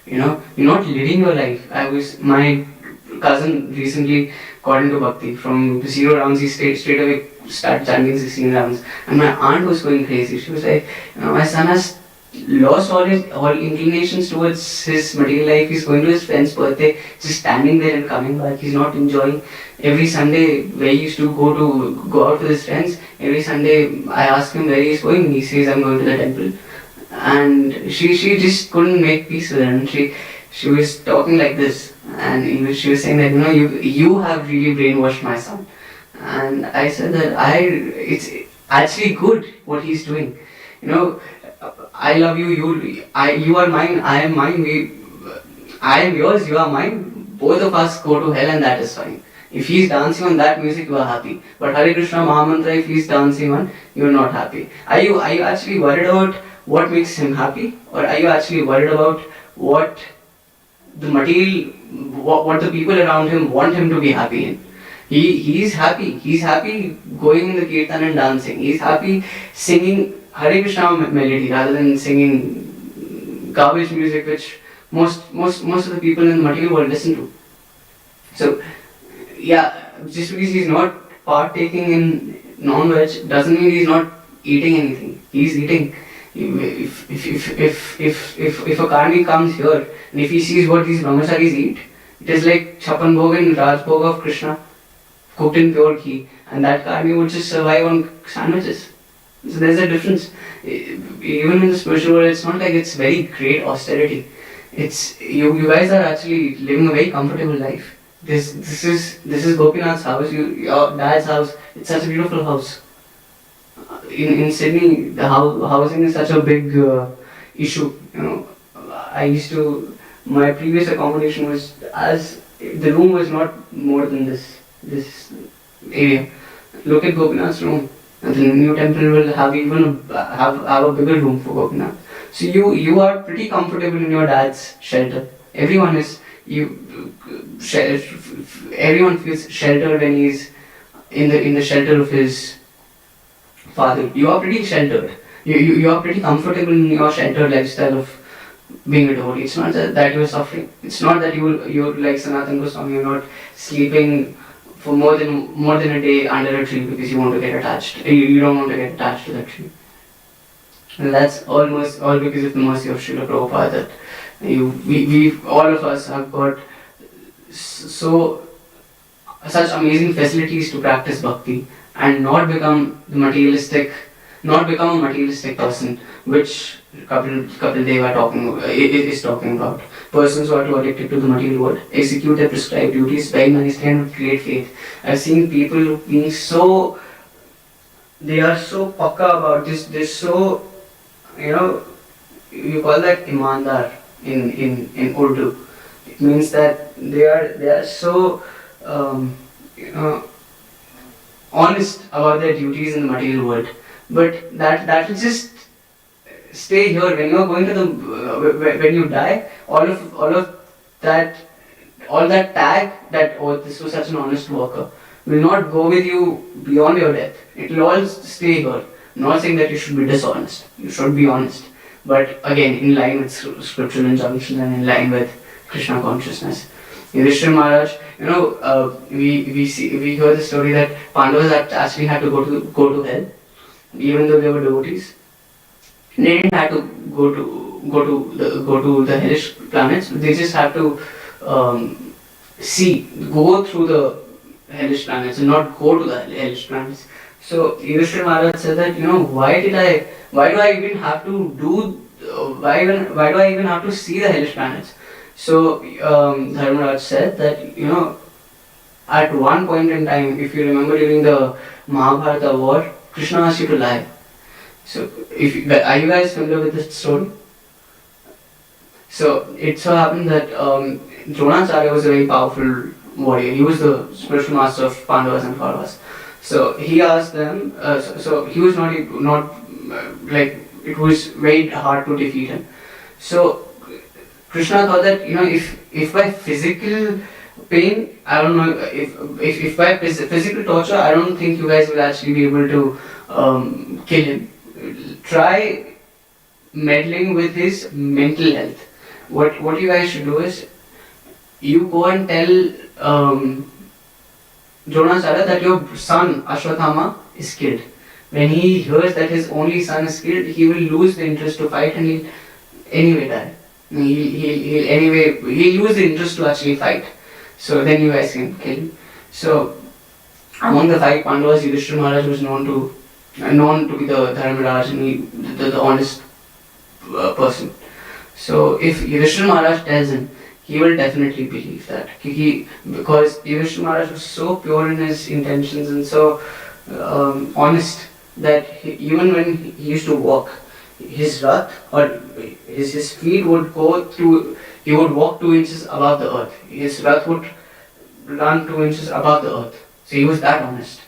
you're not living your life. My cousin recently got into bhakti. From 0 rounds he straight away started chanting 16 rounds, and my aunt was going crazy. She was like, my son has lost all inclinations towards his material life. He's going to his friend's birthday, just standing there and coming back. He's not enjoying. Every Sunday where he used to go out with his friends, every Sunday I ask him where he's going. He says, I'm going to the temple. And she just couldn't make peace with it, and she was talking like this, and she was saying that you have really brainwashed my son. And I said that it's actually good what he's doing. I love you. You are mine. I am mine. I am yours. You are mine. Both of us go to hell, and that is fine. If he's dancing on that music, you are happy. But Hare Krishna Mahamantra, if he's dancing on, you are not happy. Are you actually worried about what makes him happy, or are you actually worried about what the material, what the people around him want him to be happy in? He's happy. He's happy going in the kirtan and dancing. He's happy singing Hare Krishna melody rather than singing garbage music, which most of the people in the material world listen to. So yeah, just because he's not partaking in non-veg doesn't mean he's not eating anything. He's eating. If a karmi comes here and if he sees what these brahmacharis eat, it is like Chapan Bhog and Raj Bhog of Krishna, cooked in pure ghee, and that karmi would just survive on sandwiches. So there's a difference. Even in the spiritual world, it's not like it's very great austerity. It's you guys are actually living a very comfortable life. This is Gopinath's house, your dad's house. It's such a beautiful house. In Sydney, the housing is such a big issue. I used to, my previous accommodation was, as the room was not more than this area. Look at Gopinath's room. And the new temple will have have a bigger room for Gopinath. So you are pretty comfortable in your dad's shelter. Everyone is everyone feels sheltered when he's in the shelter of his father. You are pretty sheltered. You are pretty comfortable in your sheltered lifestyle of being a devotee. It's not that you are suffering. It's not that you're like Sanatan Goswami. You're not sleeping for more than a day under a tree because you want to get attached. You don't want to get attached to that tree. And that's almost all because of the mercy of Srila Prabhupada that we all of us have got such amazing facilities to practice bhakti and not become a materialistic person, which Kapil Dev is talking about. Persons who are too addicted to the material world execute their prescribed duties very nicely and with great faith. I've seen people being they are so pakka about this. They're so, you call that imandar in Urdu. It means that they are so honest about their duties in the material world. But that will just stay here. When you are going to when you die, all that tag that, oh, this was such an honest worker, will not go with you beyond your death. It will all stay here. I'm not saying that you should be dishonest. You should be honest. But again, in line with scriptural injunction and in line with Krishna consciousness. Yudhishthira Maharaj, we heard the story that Pandavas actually had to go to hell, even though they were devotees. They didn't have to go to the hellish planets. They just had to go through the hellish planets and not go to the hellish planets. So Yudhishthira Maharaj said that, why do I even have to see the hellish planets? So Dharmaraj said that, at one point in time, if you remember during the Mahabharata war, Krishna asked you to lie. So are you guys familiar with this story? So it so happened that Dronacharya was a very powerful warrior. He was the spiritual master of Pandavas and Kauravas. So he asked them. So he was not like, it was very hard to defeat him. So Krishna thought that, if by physical pain, I don't know, if by physical torture, I don't think you guys will actually be able to kill him. Try meddling with his mental health. What you guys should do is, you go and tell Dronacharya that your son Ashwathama is killed. When he hears that his only son is killed, he will lose the interest to fight and he'll anyway die. He'll lose the interest to actually fight. So then you guys can kill him. So among the 5 Pandavas, Yudhishthira Maharaj was known to be the Dharmaraj and the honest person. So if Yudhishthira Maharaj tells him, he will definitely believe that. Because Yudhishthira Maharaj was so pure in his intentions and so honest that even when he used to walk, his rath or his feet would go through, he would walk 2 inches above the earth. His rath would run 2 inches above the earth. So he was that honest.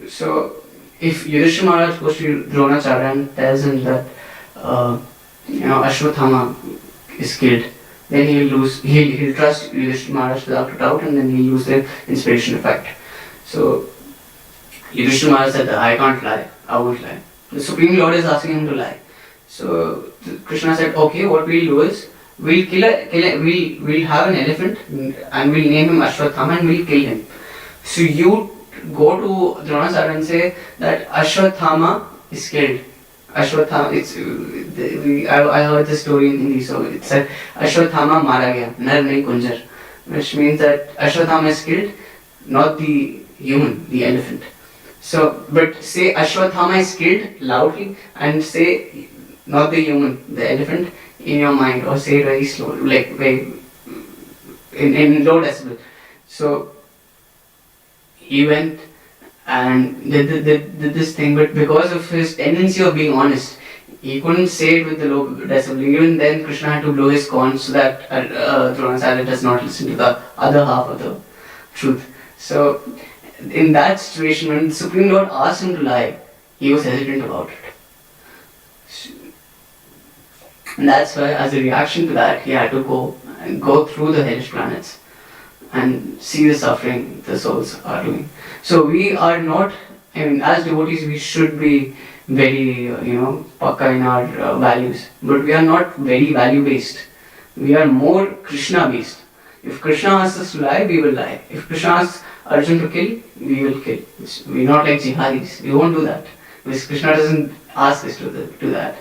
So if Yudhishthira Maharaj goes to Dronacharya and tells him that Ashwathama is killed, then he'll trust Yudhishthira Maharaj without a doubt, and then he'll lose the inspiration effect. So Yudhishthira Maharaj said that I can't lie, I won't lie. The Supreme Lord is asking him to lie. So Krishna said, okay, what we'll do is we'll we'll have an elephant and we'll name him Ashwathama and we'll kill him. So you go to Dronacharya and say that Ashwathama is killed. Ashwathama, I heard the story in Hindi, so it said Ashwathama mara gaya, nar nahi kunjar, which means that Ashwathama is killed, not the human, the elephant. So, but say Ashwathama is killed loudly and say not the human, the elephant in your mind, or say it very slow, like very in low decibel. So he went and did this thing, but because of his tendency of being honest, he couldn't say it with the low decibel. Even then, Krishna had to blow his corn so that Dronacharya does not listen to the other half of the truth. So in that situation, when the Supreme Lord asked him to lie, he was hesitant about it. And that's why, as a reaction to that, he had to go through the hellish planets and see the suffering the souls are doing. So we are not, as devotees, we should be very, pakka in our values. But we are not very value-based. We are more Krishna-based. If Krishna asks us to lie, we will lie. If Krishna asks Arjun to kill, we will kill. We're not like jihadis. We won't do that. Because Krishna doesn't ask us to do that.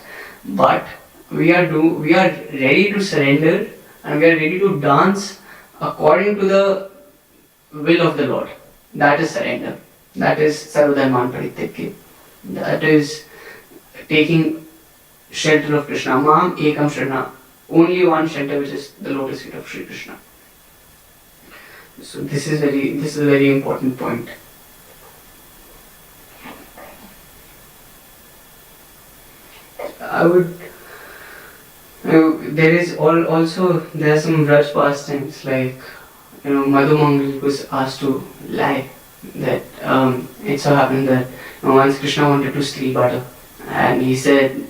But we are ready to surrender and we are ready to dance according to the will of the Lord. That is surrender. That is sarvadharman parityajya. That is taking shelter of Krishna. Mam ekam sharana. Only one shelter, which is the lotus feet of Sri Krishna. So this is a very important point. There are some Vraj pastimes like Madhu Mangal was asked to lie. That it so happened that once Krishna wanted to steal butter, and he said,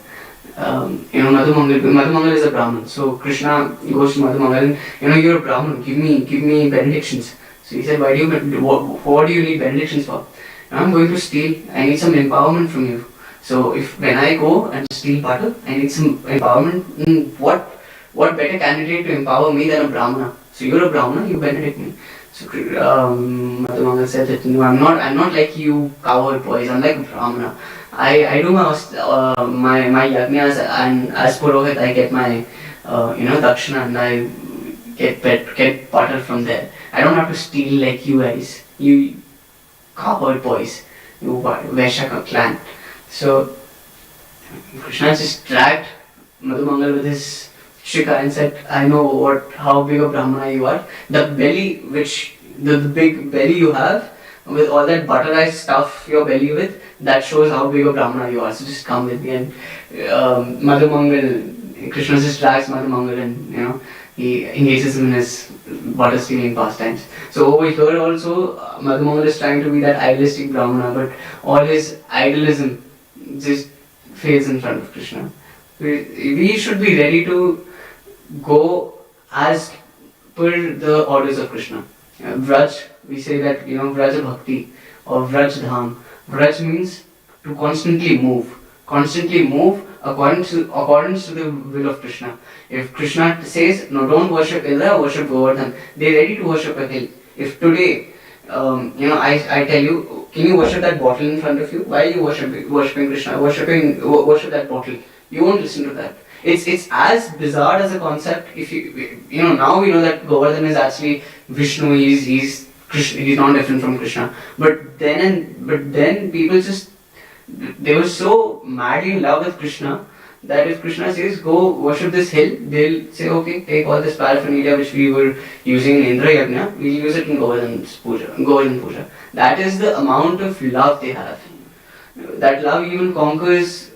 Madhu Mangal is a Brahmin. So Krishna goes to Madhu Mangal and you're a Brahmin. Give me benedictions. So he said, what do you need benedictions for? I'm going to steal. I need some empowerment from you. So when I go and steal butter, I need some empowerment. What better candidate to empower me than a Brahmana? So you're a Brahmana, you benedict me. So Madhu Mangal said that no, I'm not like you cowherd boys. I'm like a Brahmana. I do my yajnas, and as Purohit I get my dakshina and I get butter from there. I don't have to steal like you guys, you cowherd boys, you Vaishya clan. So Krishna just dragged Madhu Mangal with his shikha and said, I know how big a Brahmana you are. The belly, the big belly you have, with all that butter I stuff your belly with, that shows how big a Brahmana you are. So just come with me. And Madhu Mangal, Krishna just drags Madhu Mangal and he engages him in his butter stealing pastimes. So over here also, Madhu Mangal is trying to be that idealistic Brahmana, but all his idealism just fades in front of Krishna. We should be ready to go as per the orders of Krishna. Vraj, we say that Vraja Bhakti or Vraj Dham. Vraj means to constantly move according to the will of Krishna. If Krishna says, no, don't worship Indra, worship Govardhan, they're ready to worship a hill. If today, I tell you, can you worship that bottle in front of you? Why are you worshipping Krishna? Worship that bottle. You won't listen to that. It's as bizarre as a concept. If now we know that Govardhan is actually Vishnu. He's Krishna. He's not different from Krishna. But then people they were so madly in love with Krishna that if Krishna says go worship this hill, they'll say okay, take all this paraphernalia which we were using in Indra Yajna, we'll use it in Govardhan Puja. That is the amount of love they have. That love even conquers.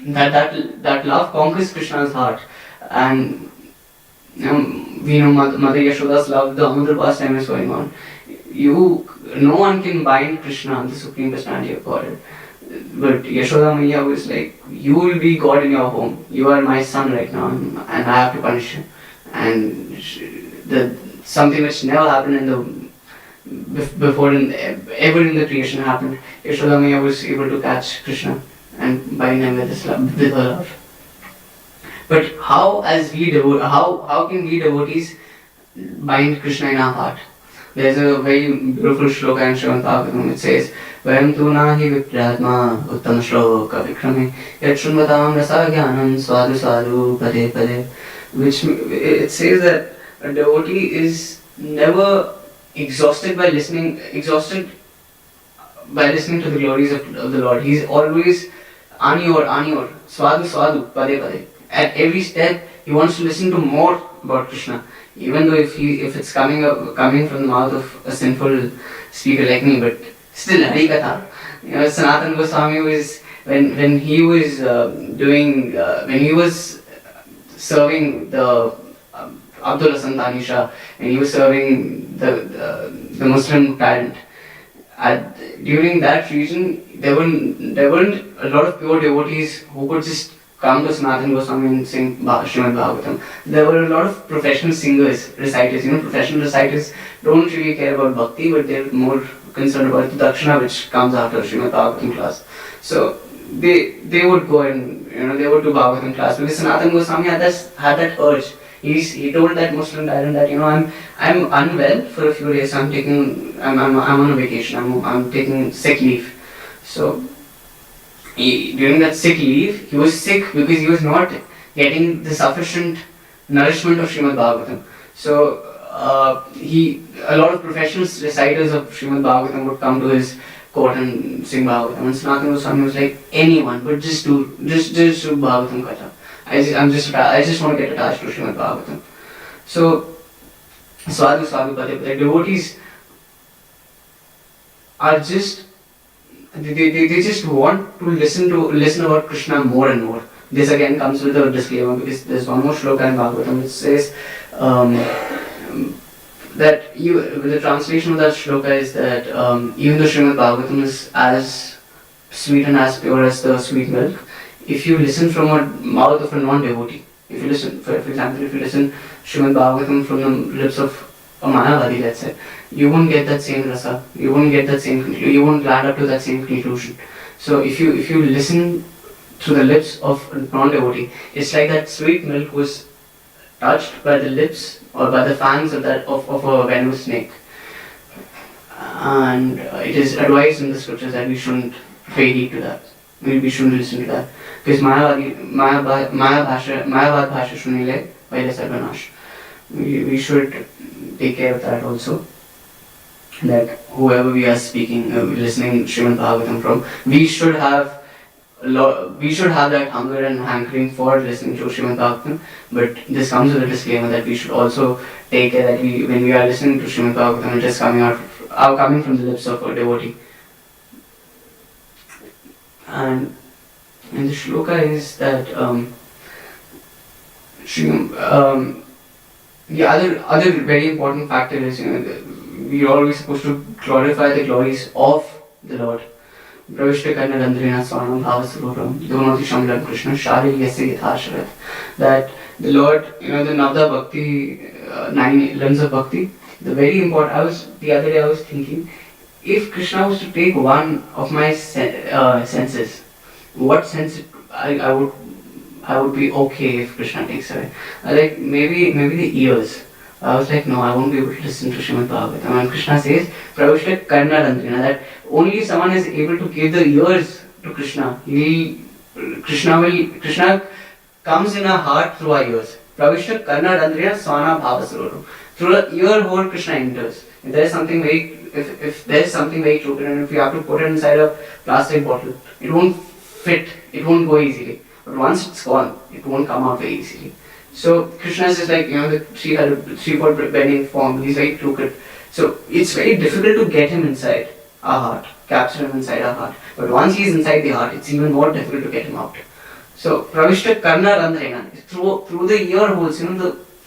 That love conquers Krishna's heart, and we know Mother Yashoda's love, the Amudra pastime is going on. No one can bind Krishna, the Supreme Personality of Godhead. But Yashoda Maiya was like, you will be God in your home. You are my son right now, and I have to punish you. And something which never happened in before ever in the creation happened. Yashoda Maiya was able to catch Krishna and bind him with her love. But how can we devotees bind Krishna in our heart? There's a very beautiful shloka in Shivan Prabhu. It says, Vayam tu nahi viprayatma uttam shloka vikrame yat shunvatam rasa jnanam swadu swadu pade pade. Which it says that a devotee is never exhausted by listening to the glories of the Lord. He's always aniyor, swadu swadu pade pade. At every step, he wants to listen to more about Krishna, even though if it's coming from the mouth of a sinful speaker like me, but still Hari Katha. Sanatana Goswami was when he was serving the Abdullah Santani Shah, when he was serving the Muslim tyrant. During that region, there weren't a lot of pure devotees who could just come to Sanatana Goswami and sing Srimad Bhagavatam. There were a lot of professional singers, reciters. Professional reciters don't really care about bhakti, but they're more concerned about the dakshina which comes after Srimad Bhagavatam class. So they would go and they would do Bhagavatam class because Sanatana Goswami had that urge. He told that Muslim tyrant that I'm unwell for a few days. So I'm on a vacation. I'm taking sick leave. So during that sick leave, he was sick because he was not getting the sufficient nourishment of Srimad Bhagavatam. So a lot of professional reciters of Srimad Bhagavatam would come to his court and sing Bhagavatam. And Sanatana Goswami was like, anyone, but just do Bhagavatam Katha. I just want to get attached to Srimad Bhagavatam. So Swadu Swadu Pade Pade, devotees are just they just want to listen about Krishna more and more. This again comes with a disclaimer because there's one more shloka in Bhagavatam which says that the translation of that shloka is that even though Srimad Bhagavatam is as sweet and as pure as the sweet milk, if you listen from a mouth of a non-devotee, if you listen, for example, if you listen Srimad Bhagavatam from the lips of a Mayavadi, let's say, you won't get that same rasa, you won't get that same conclusion, you won't land up to that same conclusion. So if you listen through the lips of a non-devotee, it's like that sweet milk was touched by the lips or by the fangs of a venomous snake. And it is advised in the scriptures that we shouldn't pay heed to that. We shouldn't listen to that. Because Mayavad Bhasha Shunile Vaidya Sarvanash. We should take care of that also. That whoever we are listening Srimad Bhagavatam from, we should have that hunger and hankering for listening to Srimad Bhagavatam. But this comes with a disclaimer that we should also take care that when we are listening to Srimad Bhagavatam, it is coming from the lips of a devotee. And the shloka is that the other very important factor is we are always supposed to glorify the glories of the Lord. Pravishta karna randrina swanam bhavasrupam donati shamlam Krishna shari yasya yathashrat. That the Lord, the Navda Bhakti, 9 limbs of Bhakti, the very important, the other day I was thinking, if Krishna was to take one of my senses, what sense I would be okay if Krishna takes away? Like maybe the ears. I was like, no, I won't be able to listen to Srimad Bhagavatam. And Krishna says, Pravishta karna randrina, that only someone is able to give the ears to Krishna. Krishna comes in our heart through our ears. Pravishta karna randrina swana bhavasroru. Through the ear hole Krishna enters. If there is something very crooked and if you have to put it inside a plastic bottle, it won't fit, it won't go easily. But once it's gone, it won't come out very easily. So Krishna is just like, the three-fold bending form, he's very crooked. So it's very difficult to get him inside our heart, capture him inside our heart. But once he's inside the heart, it's even more difficult to get him out. So Pravishta Karna Randrena, through the ear holes,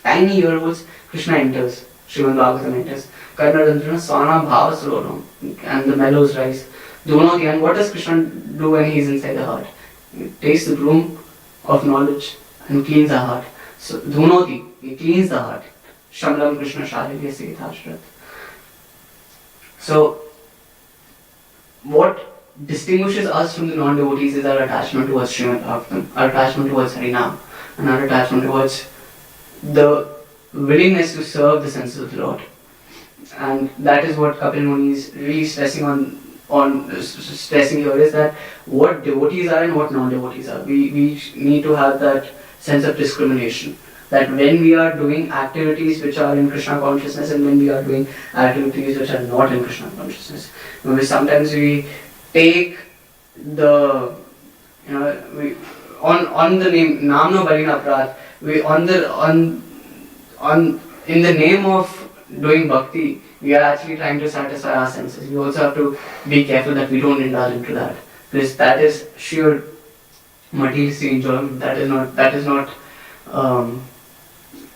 tiny year olds, Krishna enters. Shivan Bhagavatam enters. Karnadandrina Swana Bhava Suroram. And the mellows rise. Dhunoti. And what does Krishna do when he is inside the heart? He takes the broom of knowledge and cleans the heart. So Dhunoti, he cleans the heart. Shamlam Krishna Shalilya Sithashrat. So what distinguishes us from the non-devotees is our attachment towards Srimad Bhagavatam, our attachment towards Harinam, and our attachment towards the willingness to serve the senses of the Lord. And that is what Kapil Muni is really stressing here, is that what devotees are and what non-devotees are. We need to have that sense of discrimination. That when we are doing activities which are in Krishna consciousness and when we are doing activities which are not in Krishna consciousness. Sometimes we take the, on the name Namno Balina Prad, we in the name of doing bhakti, we are actually trying to satisfy our senses. We also have to be careful that we don't indulge into that, because that is sheer materialistic enjoyment. That is not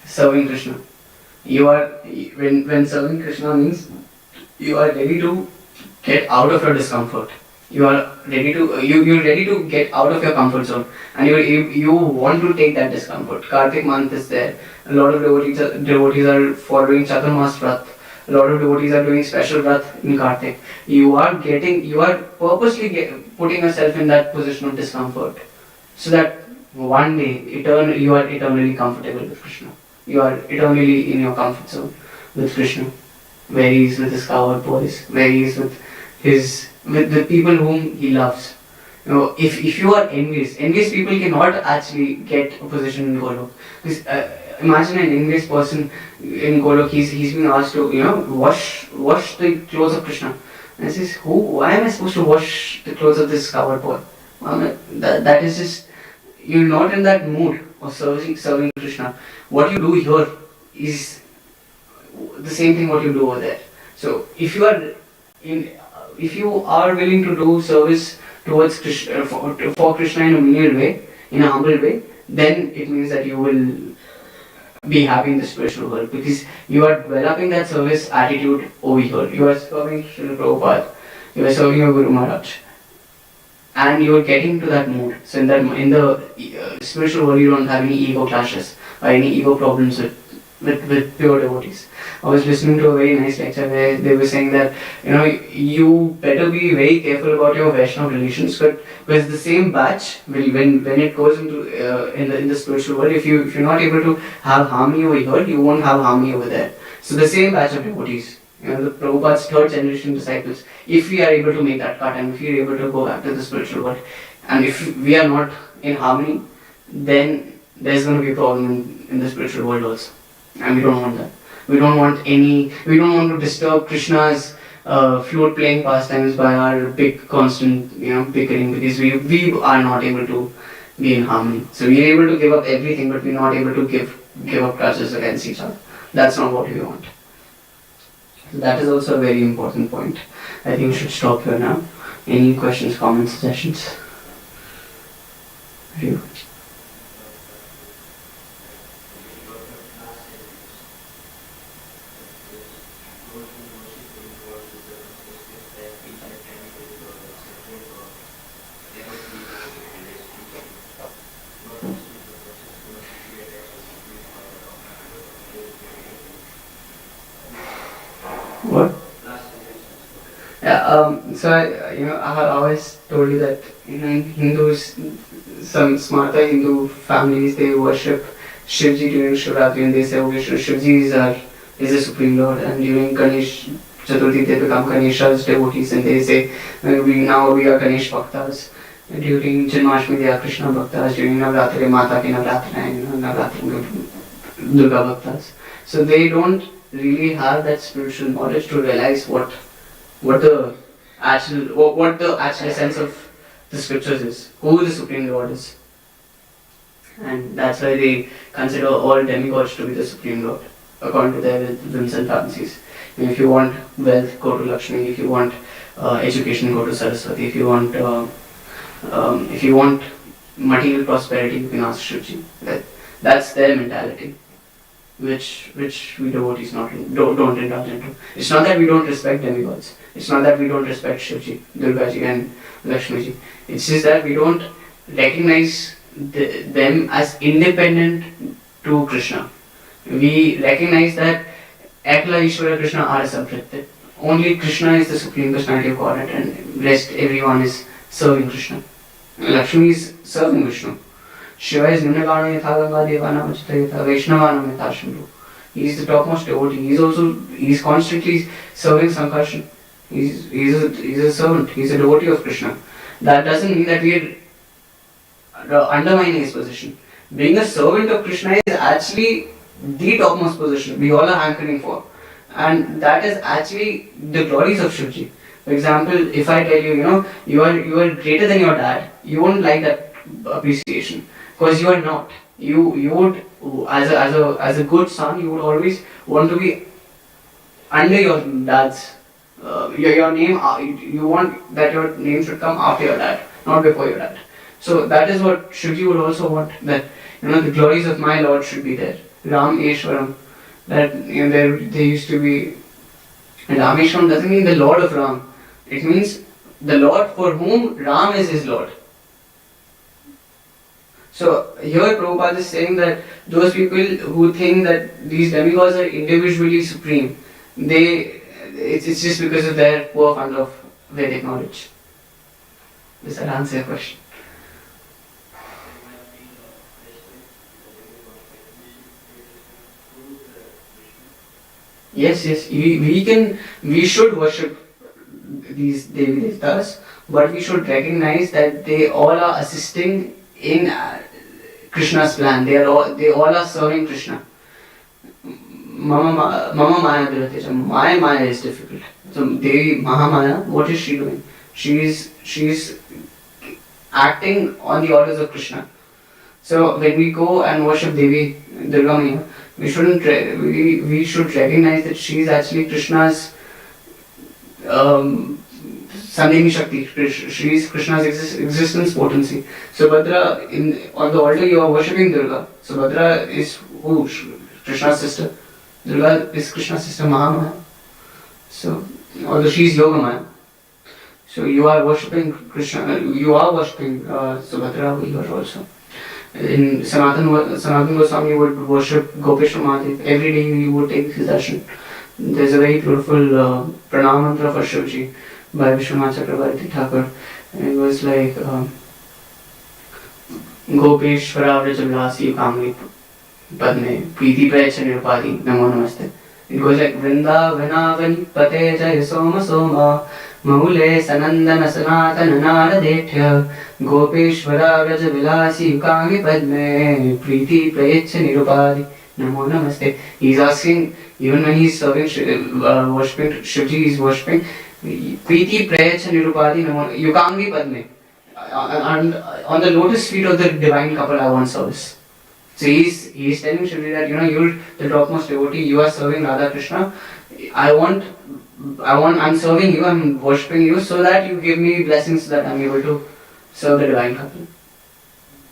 serving Krishna. You are when serving Krishna means you are ready to get out of your discomfort. You are ready to you're ready to get out of your comfort zone, and you want to take that discomfort. Kartik month is there. A lot of devotees are following Chaturmas Vrat. A lot of devotees are doing special Vrat in Kartik. You are purposely putting yourself in that position of discomfort, so that one day you are eternally comfortable with Krishna. You are eternally in your comfort zone with Krishna, where he is with his cowherd boys, where he is with the people whom he loves. If you are envious people cannot actually get a position in Golok. Imagine an envious person in Golok. He's being asked to wash the clothes of Krishna, and he says, why am I supposed to wash the clothes of this cowherd boy? That is just, you're not in that mood of serving Krishna. What you do here is the same thing what you do over there. So if you are willing to do service towards Krishna, for Krishna in a menial way, in a humble way, then it means that you will be happy in the spiritual world, because you are developing that service attitude over here. You are serving Shiven Prabhupada, you are serving your Guru Maharaj, and you are getting to that mood. So in the spiritual world, you don't have any ego clashes or any ego problems with pure devotees. I was listening to a very nice lecture where they were saying that you better be very careful about your Vaishnava relations, because the same batch when it goes into in the spiritual world, if you're not able to have harmony over here, you won't have harmony over there. So the same batch of devotees, the Prabhupada's third generation disciples, if we are able to make that cut and if we are able to go back to the spiritual world, and if we are not in harmony, then there's going to be a problem in the spiritual world also, and we don't want that. We don't want to disturb Krishna's flute playing pastimes by our big constant bickering, because we are not able to be in harmony. So we are able to give up everything, but we're not able to give up grudges against each other. That's not what we want. So that is also a very important point. I think we should stop here now. Any questions, comments, suggestions? Review. What? Yeah, so I always told you that in Hindus, some smarta Hindu families, they worship Shivji during Shivratri, and they say, okay, Shivji is the Supreme Lord, and during Ganesh Chaturthi they become Ganesha's devotees, and they say, we are Ganesh Bhaktas. During Janmashtami they are Krishna Bhaktas, during Navratri Mata ki Navratri, Navratri Durga Bhaktas. So they don't really have that spiritual knowledge to realize what the actual sense of the scriptures is, who the Supreme Lord is. And that's why they consider all demigods to be the Supreme Lord, according to their whims and fancies. If you want wealth, go to Lakshmi. If you want education, go to Saraswati. If you want material prosperity, you can ask Shivji. That's their mentality. which we devotees don't indulge into. It's not that we don't respect demigods. It's not that we don't respect Shivji, Durgaji, and Lakshmiji. It's just that we don't recognize them as independent to Krishna. We recognize that Ekla Ishvara Krishna are Sampritte. Only Krishna is the supreme personality of Godhead, and rest everyone is serving Krishna. Lakshmi is serving Vishnu. Shiva is Nimnagana Yatha Ganga Devana Vachita Yatha Vaishnavanam Yatha Shambhu. He is the topmost devotee. He is constantly serving Sankarshan. He's a servant. He's a devotee of Krishna. That doesn't mean that we are undermining his position. Being a servant of Krishna is actually the topmost position we all are hankering for. And that is actually the glories of Shivji. For example, if I tell you, you are greater than your dad, you won't like that appreciation. Because you are not. You would, as a good son, you would always want to be under your dad's, your name, you want that your name should come after your dad, not before your dad. So that is what Shivji would also want, that the glories of my Lord should be there. Ram Eshwaram, that there used to be, and Rameshwaram doesn't mean the Lord of Ram. It means the Lord for whom Ram is his Lord. So here Prabhupada is saying that those people who think that these demigods are individually supreme, it's just because of their poor fund of Vedic knowledge. Does that answer your question? Yes, we should worship these Devi Devtas, but we should recognize that they all are assisting in Krishna's plan. They all are serving Krishna. Mama Maya Durateja. My Maya is difficult. So Devi Mahamaya, what is she doing? She is acting on the orders of Krishna. So when we go and worship Devi Durga Maya, we should recognize that she is actually Krishna's Sandhini Shakti. She is Krishna's existence potency. So Bhadra, on the altar you are worshipping Durga. So Bhadra is who? Krishna's sister. Durga is Krishna's sister Mahamaya. So although she is Yogamaya. So you are worshipping Krishna. You are worshipping Subhadra here also. In Sanatan Goswami would worship Gopeshwar Mahadev. Every day he would take his darshan. There's a very beautiful pranam mantra for Shivji by Vishwanath Chakravarti Thakur. And it was like Gopeshwara Vrajavilasi Kamli Padme Preeti Prayacha Nirupadi Namo Namaste. It goes like Vrindavanavani Pate Jaya Soma Soma Mahule Sanandana Sanatana Naradetya Gopeshwara Vrajavilasi Yukangi Padme Preeti Prayacha Nirupadi Namo Namaste. He's asking, even when he's serving, worshipping Shivji, he's worshipping Preeti Prayacha Nirupadi Namo Yukangi Padme. And on the lotus feet of the divine couple I want service. So he's telling Shivji that you're the topmost devotee, you are serving Radha Krishna. I'm serving you, I'm worshipping you so that you give me blessings so that I'm able to serve the divine couple.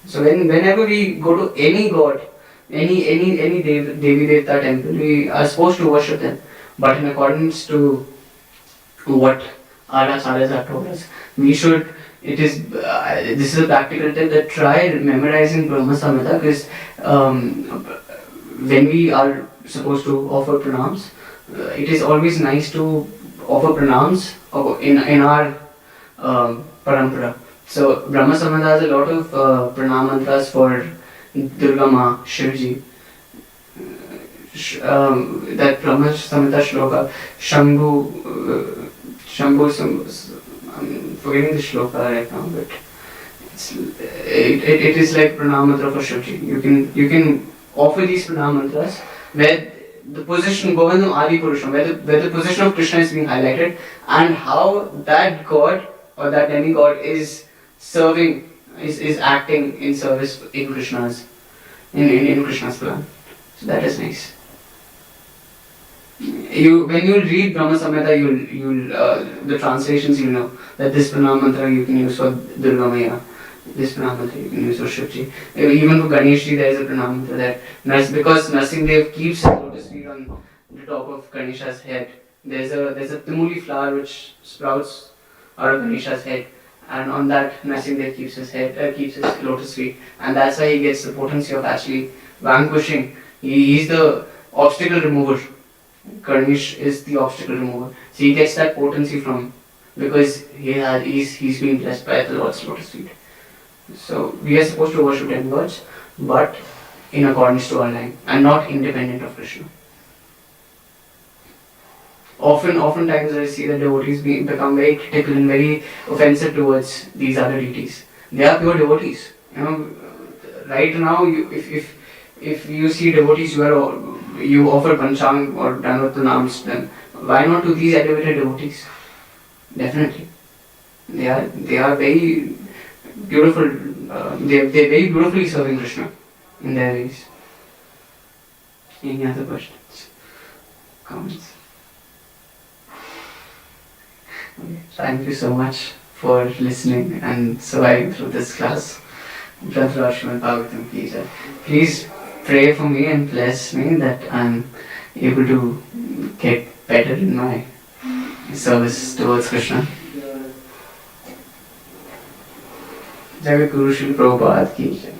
So whenever we go to any god, any Devi Devta temple, we are supposed to worship them, but in accordance to what our acharyas have told us. This is a practical tip, that try memorizing Brahma Samhita, because when we are supposed to offer pranams, it is always nice to offer pranams in our parampara. So Brahma Samhita has a lot of pranam mantras for Durga Ma, Shivji. That Brahma Samhita shloka, Shambhu, I'm forgetting the shloka right now, but it is like pranam mantra for Shivji. You can offer these pranam mantras where the position Govindam Adi Purusham, where the position of Krishna is being highlighted, and how that god or that demigod is serving, is acting in service in Krishna's Krishna's plan. So that is nice. When you read Brahma Samhita, you'll the translations, that this pranam mantra you can use for Durga Maya, This Pranamatra you can use for Shivji. Even for Ganeshji there is a Pranamatra that because Narsimdev keeps his lotus feet on the top of Ganesha's head. There's a Timuli flower which sprouts out of Ganesha's head, and on that Narsimdev keeps his lotus feet, and that's why he gets the potency of actually vanquishing. He's the obstacle remover. Ganesh is the obstacle remover. So he gets that potency from because he's been blessed by the Lord's lotus feet. So we are supposed to worship demigods, but in accordance to our line and not independent of Krishna. Oftentimes I see that devotees become very critical and very offensive towards these other deities. They are pure devotees. Right now, if you see devotees you offer Panchang or Danvat Nams, then why not to these elevated devotees? Definitely, they are very beautiful. They're very beautifully serving Krishna in their ways. Any other questions? Comments? Okay. Thank you so much for listening and surviving through this class. Brother Shiven Prabhu ki jai. Please pray for me and bless me that I'm able to get better in my service towards Krishna. Jai Guru Shri Prabhupada ki jai.